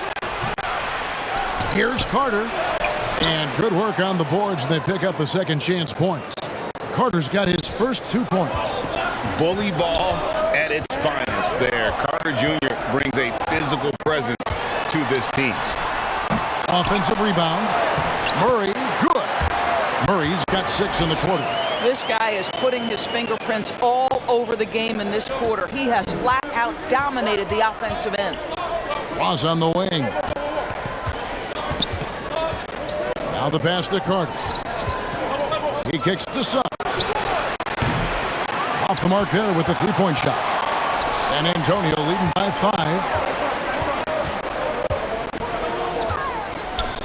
Here's Carter. And good work on the boards. They pick up the second chance points. Carter's got his first 2 points. Bully ball at its finest there. Carter Jr. brings a physical presence to this team. Offensive rebound. Murray, good. Murray's got 6 in the quarter. This guy is putting his fingerprints all over the game in this quarter. He has flat out dominated the offensive end. Ross on the wing. Now the pass to Carter. He kicks to Suggs. Off the mark there with the 3-point shot. San Antonio leading by 5.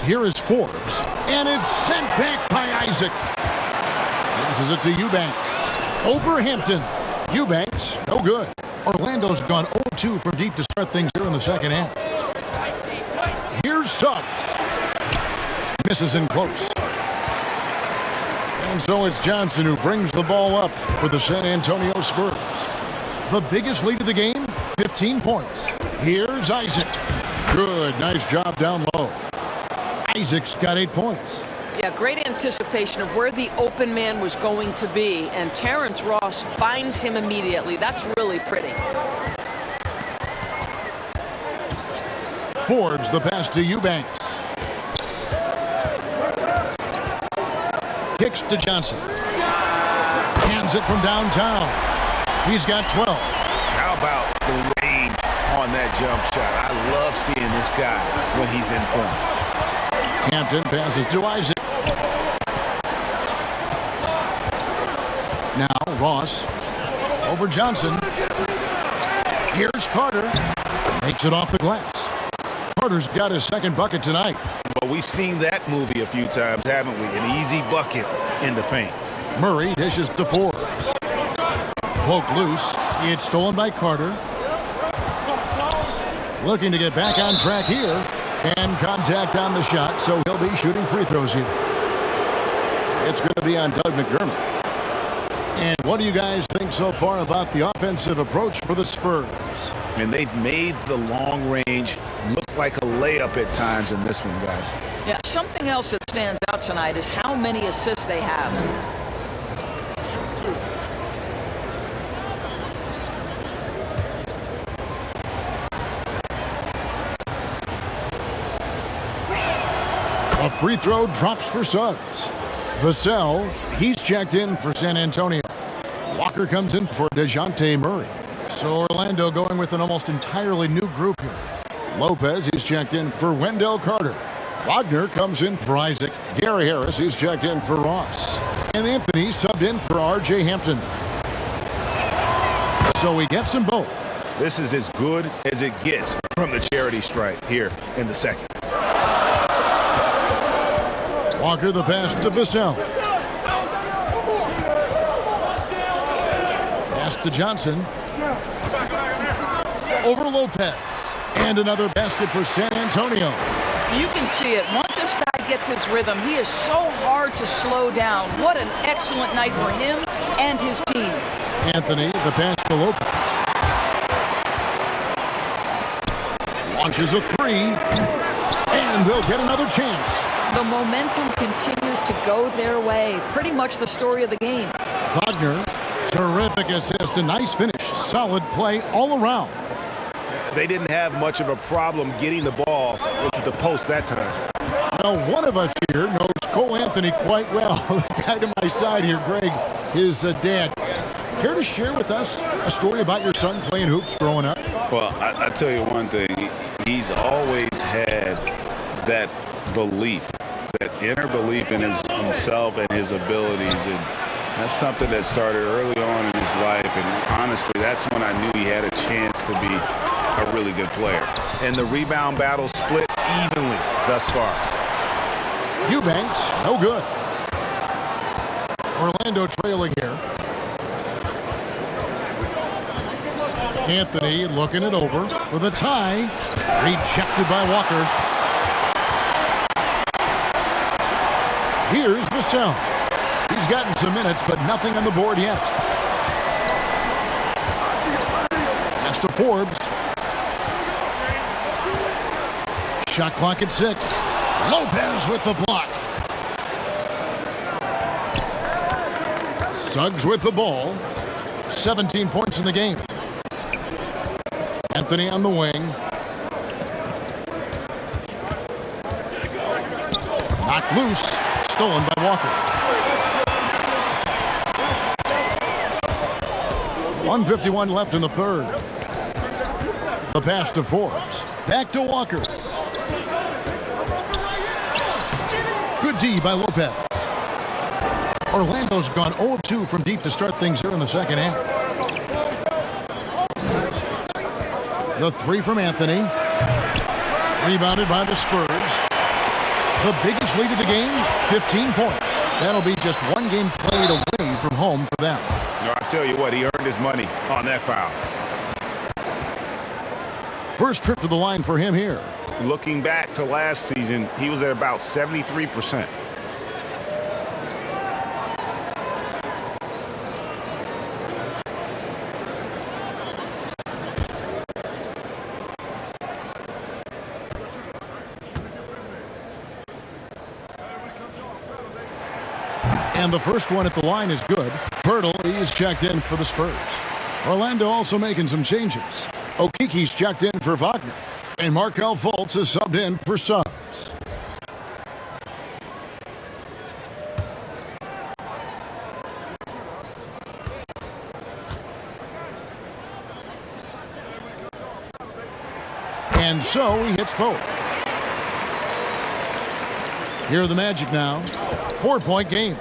Here is Forbes, and it's sent back by Isaac. Passes it to Eubanks. Over Hampton. Eubanks, no good. Orlando's gone 0-2 from deep to start things here in the second half. Here's Suggs. Misses in close. And so it's Johnson who brings the ball up for the San Antonio Spurs. The biggest lead of the game, 15 points. Here's Isaac. Good, nice job down low. Isaac's got 8 points. Yeah, great anticipation of where the open man was going to be, and Terrence Ross finds him immediately. That's really pretty. Forbes the pass to Eubanks. Kicks to Johnson. Cans it from downtown. He's got 12. How about the range on that jump shot? I love seeing this guy when he's in form. Hampton passes to Isaac. Now Ross over Johnson. Here's Carter. Makes it off the glass. Carter's got his second bucket tonight. Well, we've seen that movie a few times, haven't we? An easy bucket in the paint. Murray dishes to Forbes. Poked loose. It's stolen by Carter. Looking to get back on track here. And contact on the shot, so he'll be shooting free throws here. It's going to be on Doug McDermott. And what do you guys think so far about the offensive approach for the Spurs? And they've made the long range look like a layup at times in this one, guys. Yeah, something else that stands out tonight is how many assists they have. A free throw drops for Suggs. Vassell, he's checked in for San Antonio. Walker comes in for DeJounte Murray. So Orlando going with an almost entirely new group here. Lopez, he's checked in for Wendell Carter. Wagner comes in for Isaac. Gary Harris, he's checked in for Ross. And Anthony subbed in for R.J. Hampton. So he gets them both. This is as good as it gets from the charity stripe here in the second. Walker the pass to Vassell. Pass to Johnson. Over Lopez. And another basket for San Antonio. You can see it. Once this guy gets his rhythm, he is so hard to slow down. What an excellent night for him and his team. Anthony, the pass to Lopez. Launches a three. And they'll get another chance. The momentum continues to go their way. Pretty much the story of the game. Wagner, terrific assist, a nice finish. Solid play all around. They didn't have much of a problem getting the ball into the post that time. Now, one of us here knows Cole Anthony quite well. The guy to my side here, Greg, his dad. Care to share with us a story about your son playing hoops growing up? Well, I tell you one thing. He's always had that belief, that inner belief in himself and his abilities. And that's something that started early on in his life. And honestly, that's when I knew he had a chance to be a really good player. And the rebound battle split evenly thus far. Eubanks, no good. Orlando trailing here. Anthony looking it over for the tie. Rejected by Walker. Here's Vassell. He's gotten some minutes, but nothing on the board yet. Pass to Forbes. Shot clock at 6. Lopez with the block. Suggs with the ball. 17 points in the game. Anthony on the wing. Knocked loose. Stolen by Walker. 1:51 left in the third. The pass to Forbes. Back to Walker. Good D by Lopez. Orlando's gone 0 of 2 from deep to start things here in the second half. The three from Anthony. Rebounded by the Spurs. The biggest lead of the game, 15 points. That'll be just one game played away from home for them. No, I tell you what, he earned his money on that foul. First trip to the line for him here. Looking back to last season, he was at about 73%. And the first one at the line is good. Pirtle is checked in for the Spurs. Orlando also making some changes. Okiki's checked in for Wagner. And Markelle Fultz is subbed in for Suggs. And so he hits both. Here are the Magic now. 4-point game.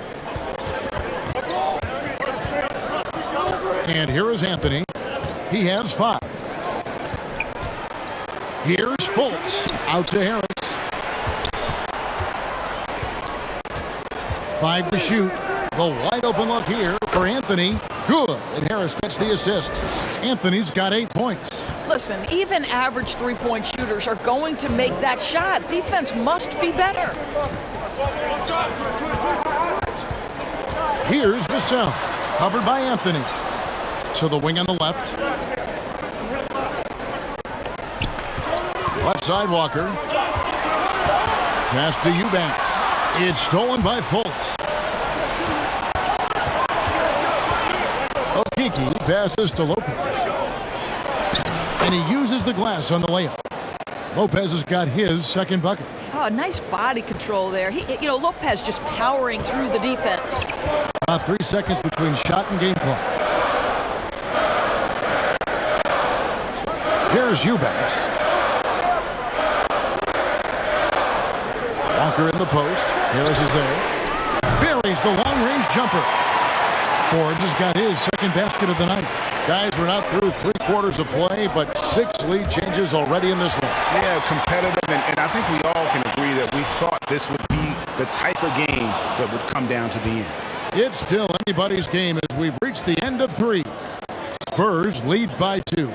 And here is Anthony. He has 5. Here's Fultz. Out to Harris. 5 to shoot. The wide open look here for Anthony. Good. And Harris gets the assist. Anthony's got 8 points. Listen, even average three-point shooters are going to make that shot. Defense must be better. Here's Vassell. Covered by Anthony. To the wing on the left. Left side Walker. Pass to Eubanks. It's stolen by Fultz. Okeke passes to Lopez. And he uses the glass on the layup. Lopez has got his second bucket. Oh, nice body control there. Lopez just powering through the defense. About 3 seconds between shot and game clock. Here's Eubanks. Walker in the post. Harris is there. Buries the long-range jumper. Forbes has got his second basket of the night. Guys, we're not through 3 quarters of play, but 6 lead changes already in this one. Yeah, competitive, and I think we all can agree that we thought this would be the type of game that would come down to the end. It's still anybody's game as we've reached the end of 3. Spurs lead by 2.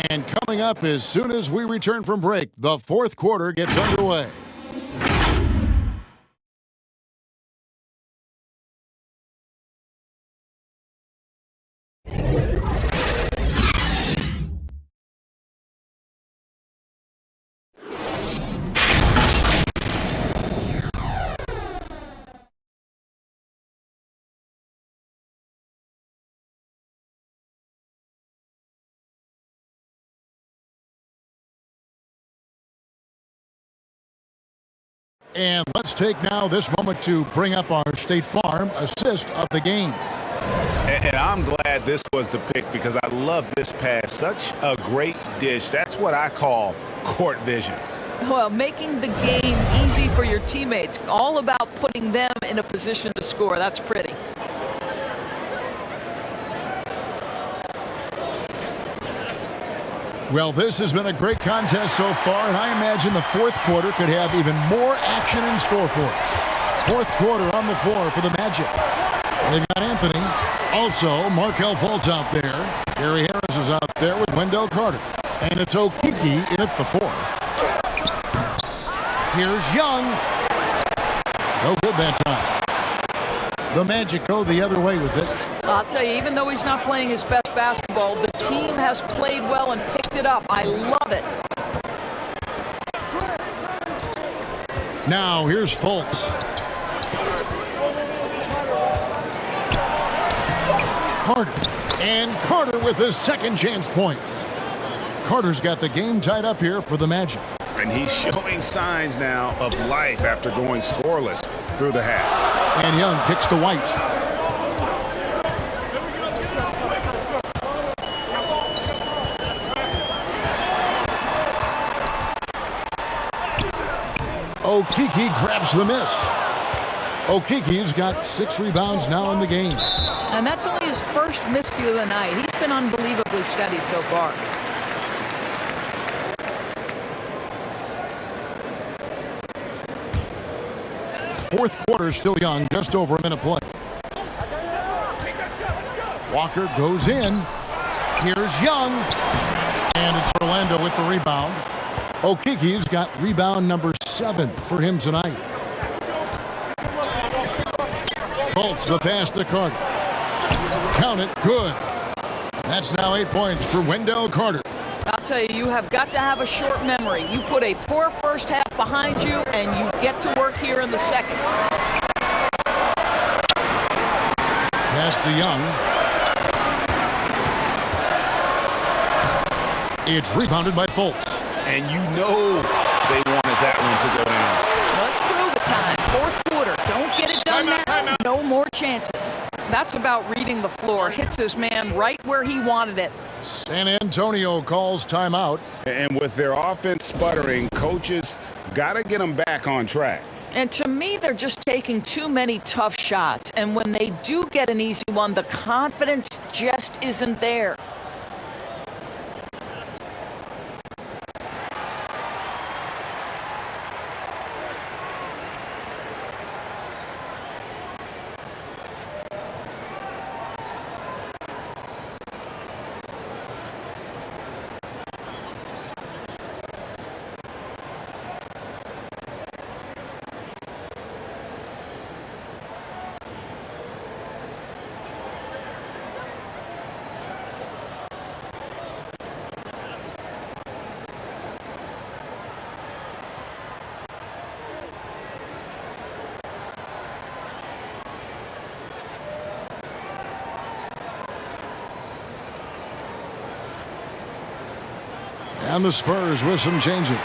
And coming up as soon as we return from break, the 4th quarter gets underway. And let's take now this moment to bring up our State Farm assist of the game. And I'm glad this was the pick because I love this pass. Such a great dish. That's what I call court vision. Well, making the game easy for your teammates. All about putting them in a position to score. That's pretty. Well, this has been a great contest so far, and I imagine the 4th quarter could have even more action in store for us. 4th quarter on the floor for the Magic. They've got Anthony. Also, Markelle Fultz out there. Gary Harris is out there with Wendell Carter. And it's Okeke in at the 4. Here's Young. No good that time. The Magic go the other way with it. I'll tell you, even though he's not playing his best basketball, the team has played well and picked it up. I love it. Now, here's Fultz. Carter. And Carter with his second chance points. Carter's got the game tied up here for the Magic. And he's showing signs now of life after going scoreless through the half. And Young kicks to White. Okeke grabs the miss. Okeke's got 6 rebounds now in the game. And that's only his first miscue of the night. He's been unbelievably steady so far. Fourth quarter still young, just over a minute play. Walker goes in. Here's Young. And it's Orlando with the rebound. Okeke's got rebound number 7 for him tonight. Fultz the pass to Carter. Count it, good. That's now 8 points for Wendell Carter. I'll tell you, you have got to have a short memory. You put a poor first half behind you, and you get to work here in the second. Pass to Young. It's rebounded by Fultz. And you know they wanted that one to go down. Let's prove it time. Fourth quarter. Don't get it done now. No more chances. That's about reading the floor. Hits his man right where he wanted it. San Antonio calls timeout. And with their offense sputtering, coaches got to get them back on track. And to me, they're just taking too many tough shots. And when they do get an easy one, the confidence just isn't there. And the Spurs with some changes.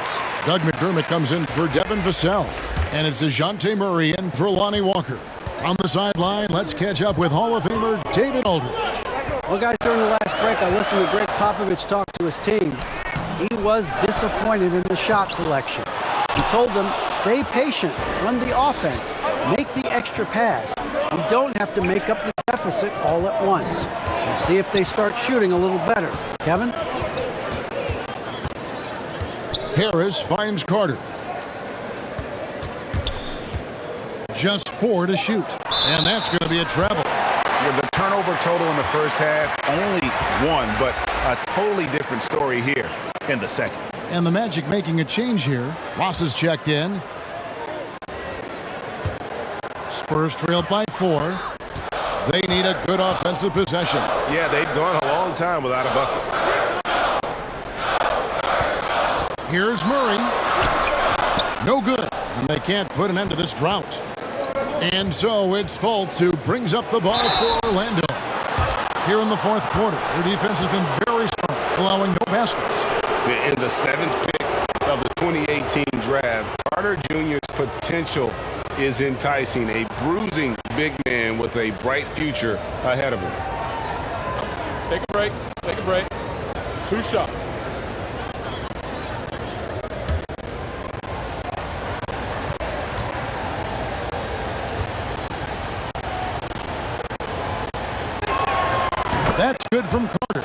Doug McDermott comes in for Devin Vassell. And it's DeJounte Murray in for Lonnie Walker. On the sideline, let's catch up with Hall of Famer David Aldridge. Well, guys, during the last break, I listened to Greg Popovich talk to his team. He was disappointed in the shot selection. He told them, stay patient, run the offense, make the extra pass. You don't have to make up the deficit all at once. We'll see if they start shooting a little better. Kevin? Harris finds Carter. Just 4 to shoot. And that's going to be a travel. With the turnover total in the first half, only 1, but a totally different story here in the second. And the Magic making a change here. Ross is checked in. Spurs trail by 4. They need a good offensive possession. Yeah, they've gone a long time without a bucket. Here's Murray. No good. And they can't put an end to this drought. And so it's Fultz who brings up the ball for Orlando. Here in the fourth quarter, their defense has been very strong, allowing no baskets. In the 7th pick of the 2018 draft, Carter Jr.'s potential is enticing. A bruising big man with a bright future ahead of him. Take a break. Take a break. 2 shots. That's good from Carter.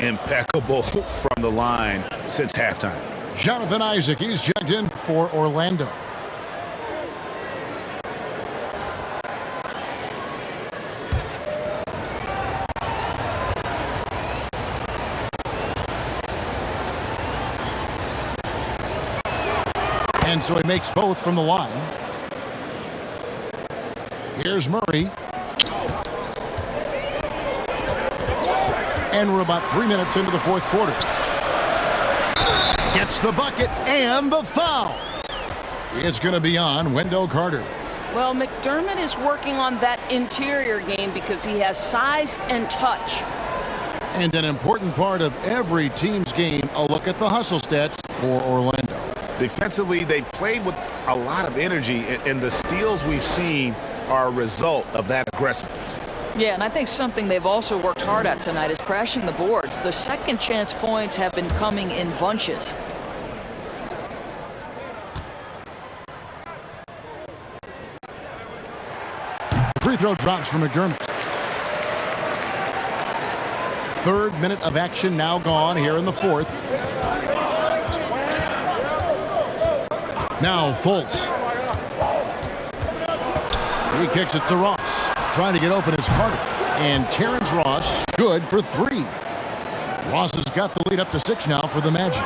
Impeccable from the line since halftime. Jonathan Isaac, he's checked in for Orlando. And so he makes both from the line. Here's Murray. And we're about 3 minutes into the fourth quarter. Gets the bucket and the foul. It's going to be on Wendell Carter. Well, McDermott is working on that interior game because he has size and touch. And an important part of every team's game, a look at the hustle stats for Orlando. Defensively, they played with a lot of energy, and the steals we've seen are a result of that aggressiveness. Yeah, and I think something they've also worked hard at tonight is crashing the boards. The second chance points have been coming in bunches. Free throw drops from McDermott. 3rd minute of action now gone here in the 4th. Now Fultz. He kicks it to Ross. Trying to get open is Carter. And Terrence Ross, good for 3. Ross has got the lead up to 6 now for the Magic.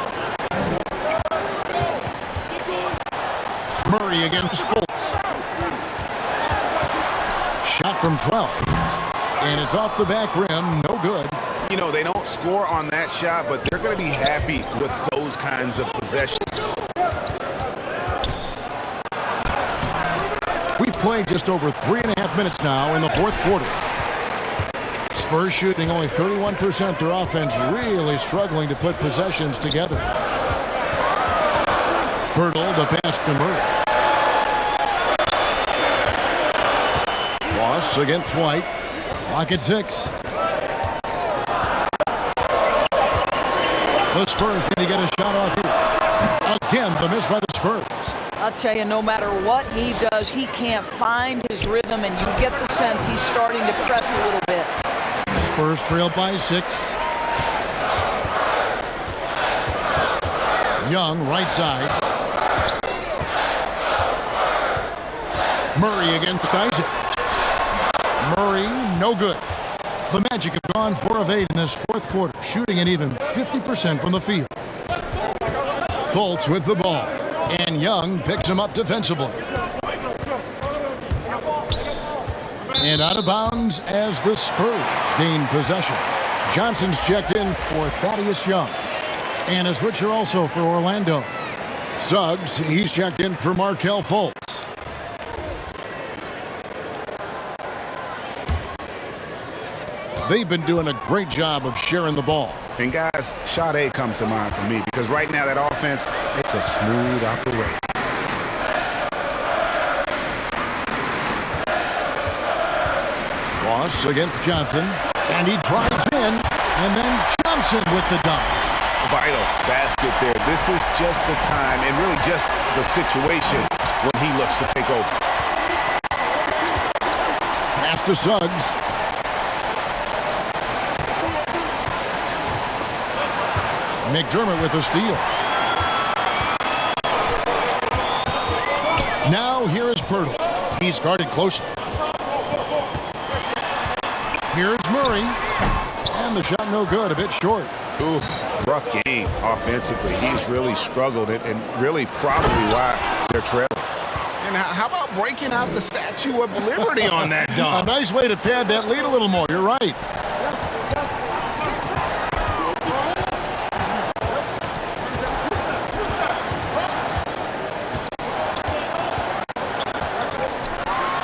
Murray against Fultz. Shot from 12. And it's off the back rim, no good. You know, they don't score on that shot, but they're going to be happy with those kinds of possessions. We played just over 3.5 minutes now in the fourth quarter. Spurs shooting only 31%. Their offense really struggling to put possessions together. Birtle, the pass to Murray. Ross against White. Clock at 6. The Spurs going to get a shot off here. Again, the miss by the Spurs. I'll tell you, no matter what he does, he can't find his rhythm, and you get the sense he's starting to press a little bit. Spurs trail by 6. Young, right side. Murray against Isaac. Murray, no good. The Magic have gone 4 of 8 in this fourth quarter, shooting an even 50% from the field. Fultz with the ball, and Young picks him up defensively. And out of bounds as the Spurs gain possession. Johnson's checked in for Thaddeus Young. And a switcher also for Orlando. Suggs, he's checked in for Markelle Fultz. They've been doing a great job of sharing the ball. And guys, shot A comes to mind for me because right now that offense, it's a smooth operation. Ross against Johnson, and he drives in, and then Johnson with the dunk. Vital basket there. This is just the time and really just the situation when he looks to take over. Pass to Suggs. McDermott with the steal. Now here is Pirtle. He's guarded closely. Here's Murray. And the shot no good, a bit short. Oof, rough game offensively. He's really struggled and really probably why they're trailing. And how about breaking out the Statue of Liberty on that dunk? A nice way to pad that lead a little more. You're right.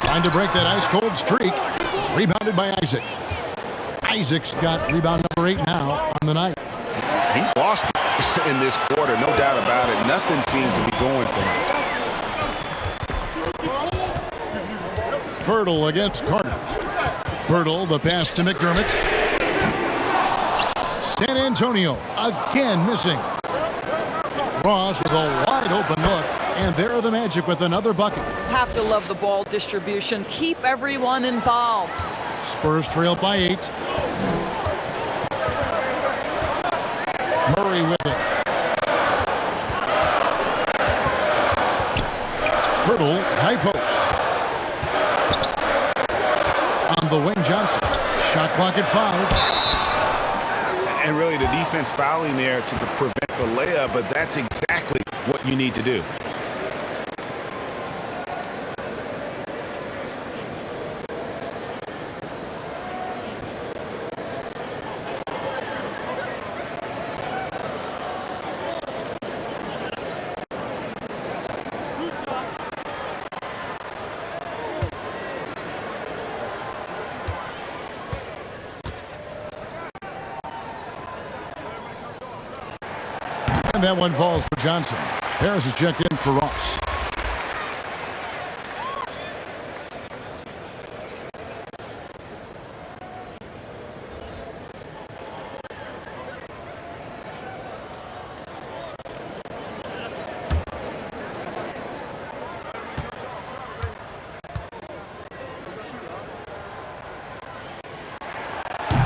Trying to break that ice-cold streak. Rebounded by Isaac. Isaac's got rebound number 8 now on the night. He's lost it in this quarter, no doubt about it. Nothing seems to be going for him. Pirtle against Carter. Pirtle, the pass to McDermott. San Antonio again missing. Ross with a wide open look. And there are the Magic with another bucket. Have to love the ball distribution. Keep everyone involved. Spurs trail by 8. Murray with it. Pirtle, high post. On the wing, Johnson. Shot clock at 5. And really the defense fouling there to prevent the layup, but that's exactly what you need to do. And that one falls for Johnson. Harris is checked in for Ross.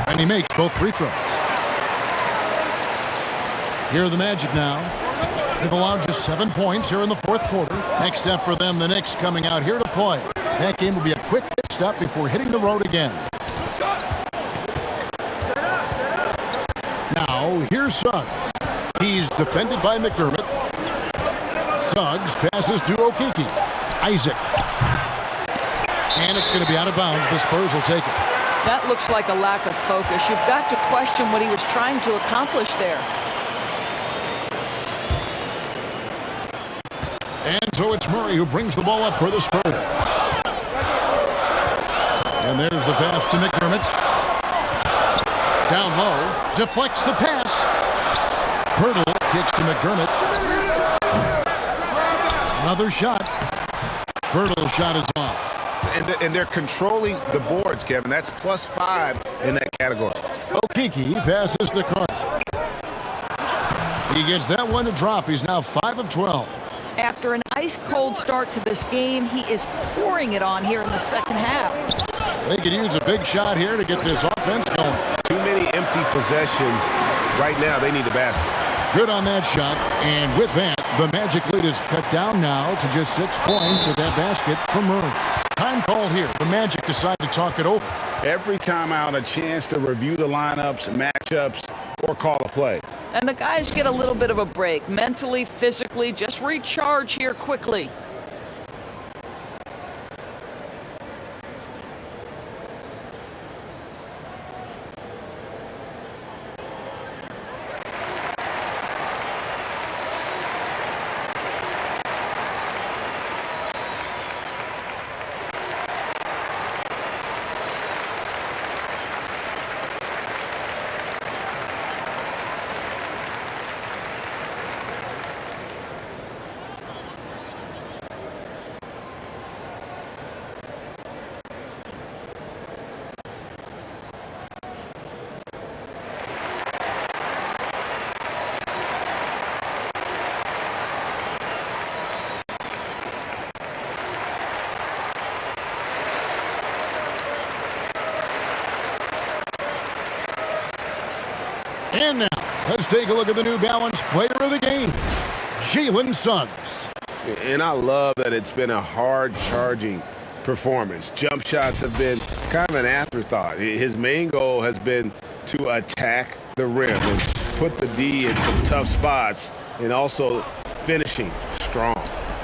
And he makes both free throws. Here are the Magic now. They've allowed just 7 points here in the fourth quarter. Next step for them, the Knicks coming out here to play. That game will be a quick pit stop before hitting the road again. Now, here's Suggs. He's defended by McDermott. Suggs passes to Okeke. Isaac. And it's going to be out of bounds. The Spurs will take it. That looks like a lack of focus. You've got to question what he was trying to accomplish there. And so it's Murray who brings the ball up for the Spurs. And there's the pass to McDermott. Down low, deflects the pass. Pirtle kicks to McDermott. Another shot. Pirtle's shot is off. And they're controlling the boards, Kevin. That's +5 in that category. Okeke passes to Carter. He gets that one to drop. He's now 5 of 12. After an ice-cold start to this game, he is pouring it on here in the second half. They could use a big shot here to get this offense going. Too many empty possessions. Right now, they need a basket. Good on that shot. And with that, the Magic lead is cut down now to just 6 points with that basket from Murray. Time called here. The Magic decide to talk it over. Every time out, a chance to review the lineups, matchups, or call a play. And the guys get a little bit of a break. Mentally, physically, just recharge here quickly. And now, let's take a look at the New Balance player of the game, Jalen Suggs. And I love that it's been a hard-charging performance. Jump shots have been kind of an afterthought. His main goal has been to attack the rim and put the D in some tough spots and also finishing strong.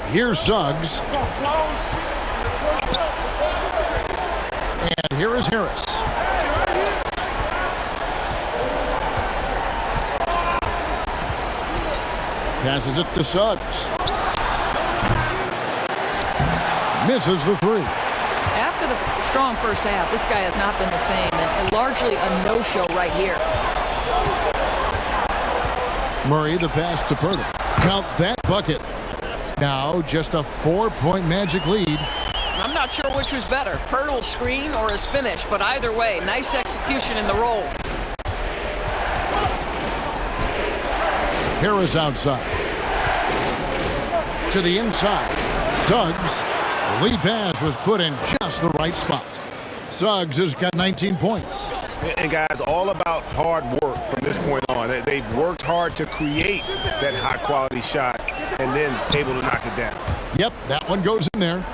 Here's Suggs. And here is Harris. Passes it to Suggs. Misses the three. After the strong first half, this guy has not been the same, and largely a no-show right here. Murray, the pass to Pirtle. Count that bucket. Now just a 4-point Magic lead. I'm not sure which was better, Pirtle's screen or his finish, but either way, nice execution in the roll. Harris outside. To the inside. Suggs. The lead pass was put in just the right spot. Suggs has got 19 points. And guys, all about hard work from this point on. They've worked hard to create that high-quality shot and then able to knock it down. Yep, that one goes in there.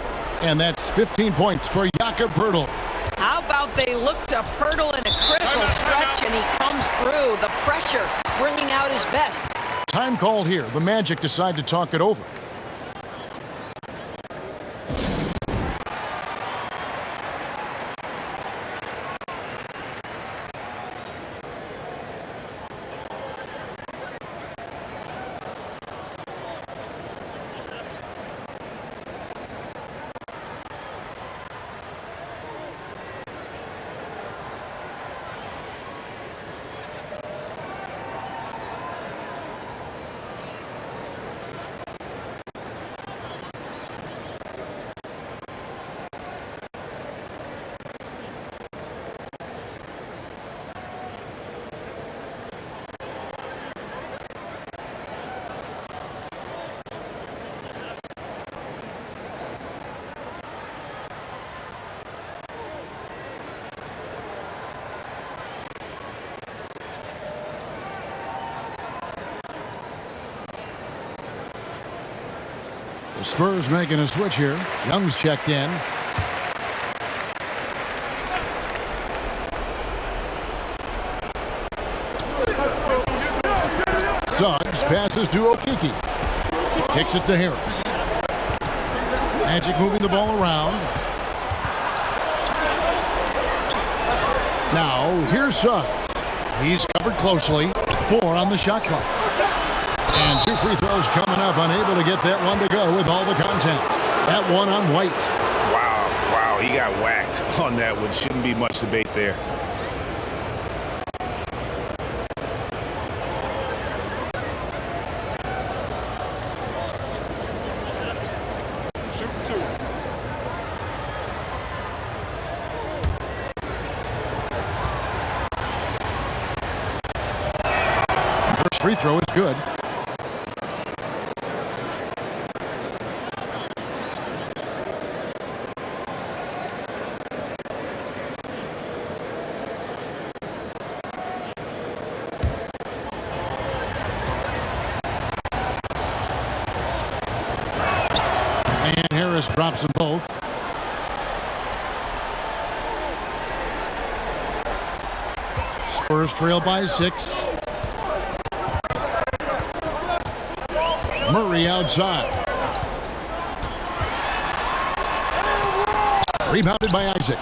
And that's 15 points for Jakob Pirtle. How about they look to Pirtle in a critical stretch and he comes through. The pressure bringing out his best. Time called here. The Magic decide to talk it over. The Spurs making a switch here. Young's checked in. Suggs passes to Okeke. Kicks it to Harris. Magic moving the ball around. Now, here's Suggs. He's covered closely. 4 on the shot clock. And 2 free throws coming up, unable to get that one to go with all the contact. That one on White. Wow, he got whacked on that one. Shouldn't be much debate there. Shoot 2. First free throw is good. And Harris drops them both. Spurs trail by 6. Murray outside. Rebounded by Isaac.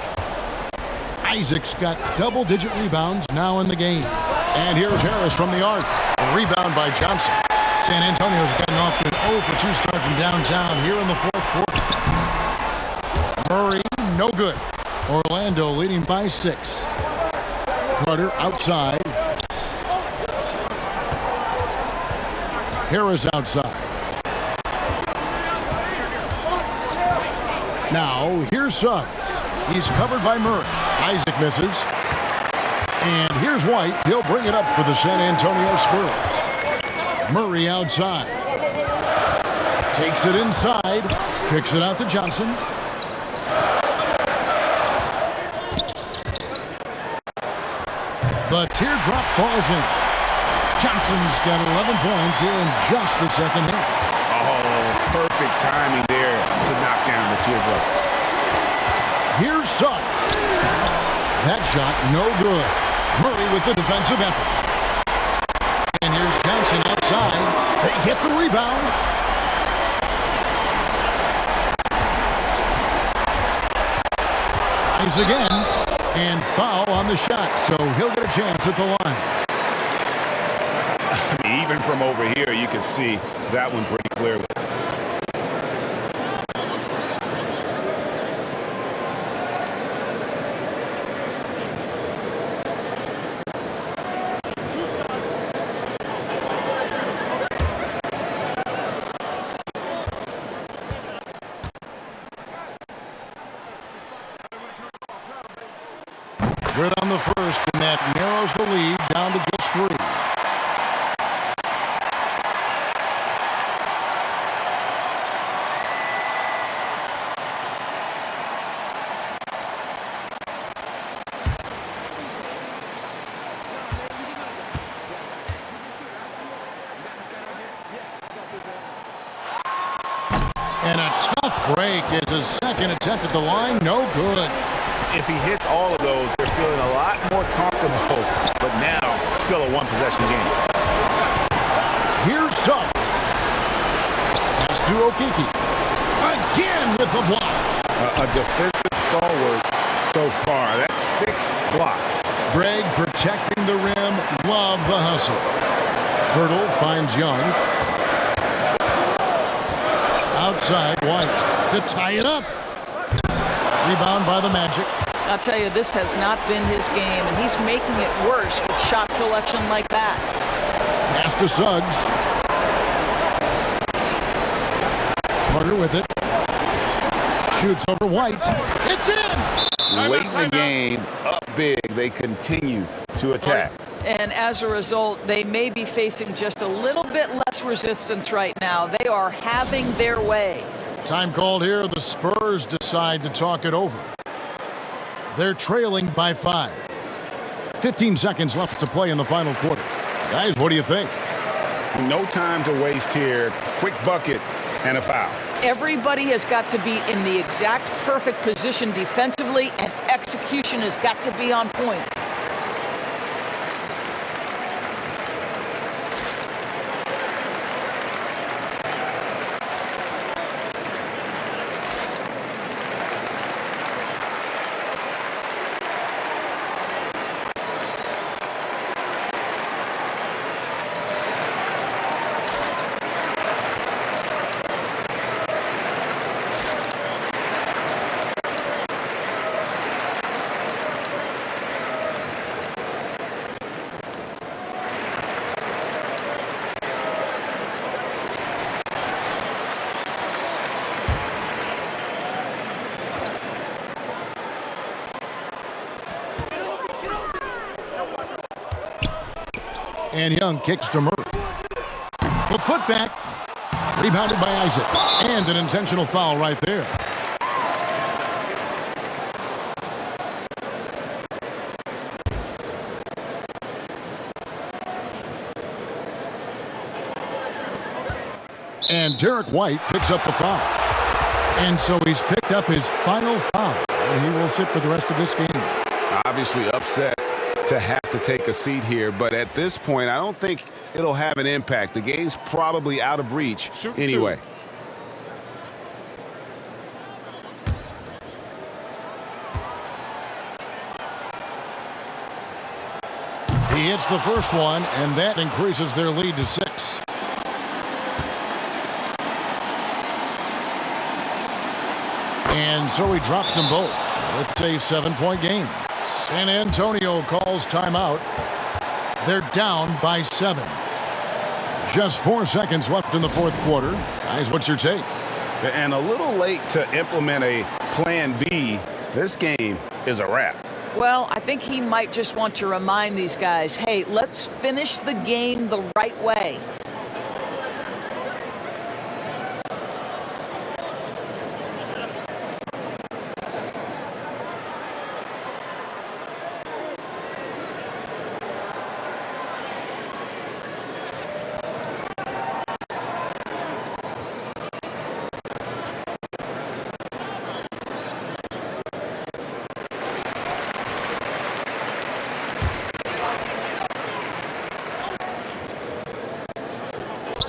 Isaac's got double-digit rebounds now in the game. And here's Harris from the arc. A rebound by Johnson. San Antonio's gotten off to an 0 for 2 start from downtown here in the fourth quarter. Murray, no good. Orlando leading by 6. Carter outside. Harris outside. Now, here's Suggs. He's covered by Murray. Isaac misses. And here's White. He'll bring it up for the San Antonio Spurs. Murray outside. Takes it inside. Kicks it out to Johnson. The teardrop falls in. Johnson's got 11 points here in just the second half. Oh, perfect timing there to knock down the teardrop. Here's Suggs. That shot, no good. Murray with the defensive effort. And here's Johnson outside. They get the rebound. Tries again. And foul on the shot, so he'll get a chance at the line. Even from over here, you can see that one pretty clearly. Good on the first, and that narrows the lead down to just 3. And a tough break is his second attempt at the line. No good. If he hits all of those, they're feeling a lot more comfortable. But now, still a one-possession game. Here's Suggs. Pass to Okeke. Again with the block. A defensive stalwart so far. That's 6 blocks. Greg protecting the rim. Love the hustle. Hurdle finds Young. Outside, White to tie it up. Rebound by the Magic. I'll tell you, this has not been his game, and he's making it worse with shot selection like that. Pass to Suggs. Carter with it. Shoots over White. It's in! Late in the game, up big, they continue to attack. And as a result, they may be facing just a little bit less resistance right now. They are having their way. Time called here. The Spurs decide to talk it over. They're trailing by 5. 15 seconds left to play in the final quarter. Guys, what do you think? No time to waste here. Quick bucket and a foul. Everybody has got to be in the exact perfect position defensively, and execution has got to be on point. And Young kicks to Murray. The putback. Rebounded by Isaac. And an intentional foul right there. And Derek White picks up the foul. And so he's picked up his final foul, and he will sit for the rest of this game. Obviously upset to have to take a seat here, but at this point, I don't think it'll have an impact. The game's probably out of reach anyway. He hits the first one, and that increases their lead to 6. And so he drops them both. It's a 7-point game. San Antonio calls timeout. They're down by 7. Just 4 seconds left in the fourth quarter. Guys, what's your take? And a little late to implement a plan B. This game is a wrap. Well, I think he might just want to remind these guys, hey, let's finish the game the right way.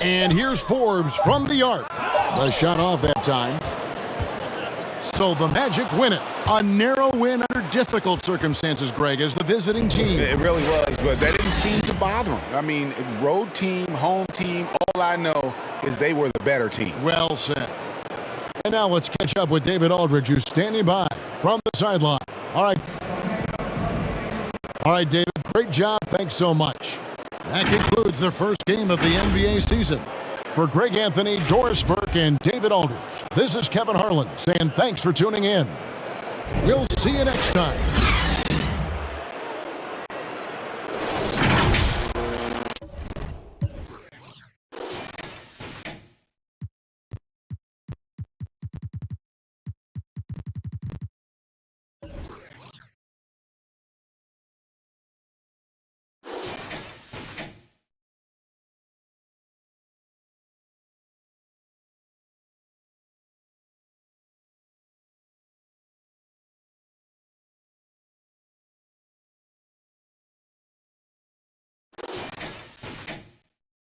And here's Forbes from the arc. The shot off that time. So the Magic win it. A narrow win under difficult circumstances, Greg, as the visiting team. It really was, but that didn't seem to bother them. I mean, road team, home team, all I know is they were the better team. Well said. And now let's catch up with David Aldridge, who's standing by from the sideline. All right, David, great job. Thanks so much. That concludes the first game of the NBA season. For Greg Anthony, Doris Burke, and David Aldridge, this is Kevin Harlan saying thanks for tuning in. We'll see you next time.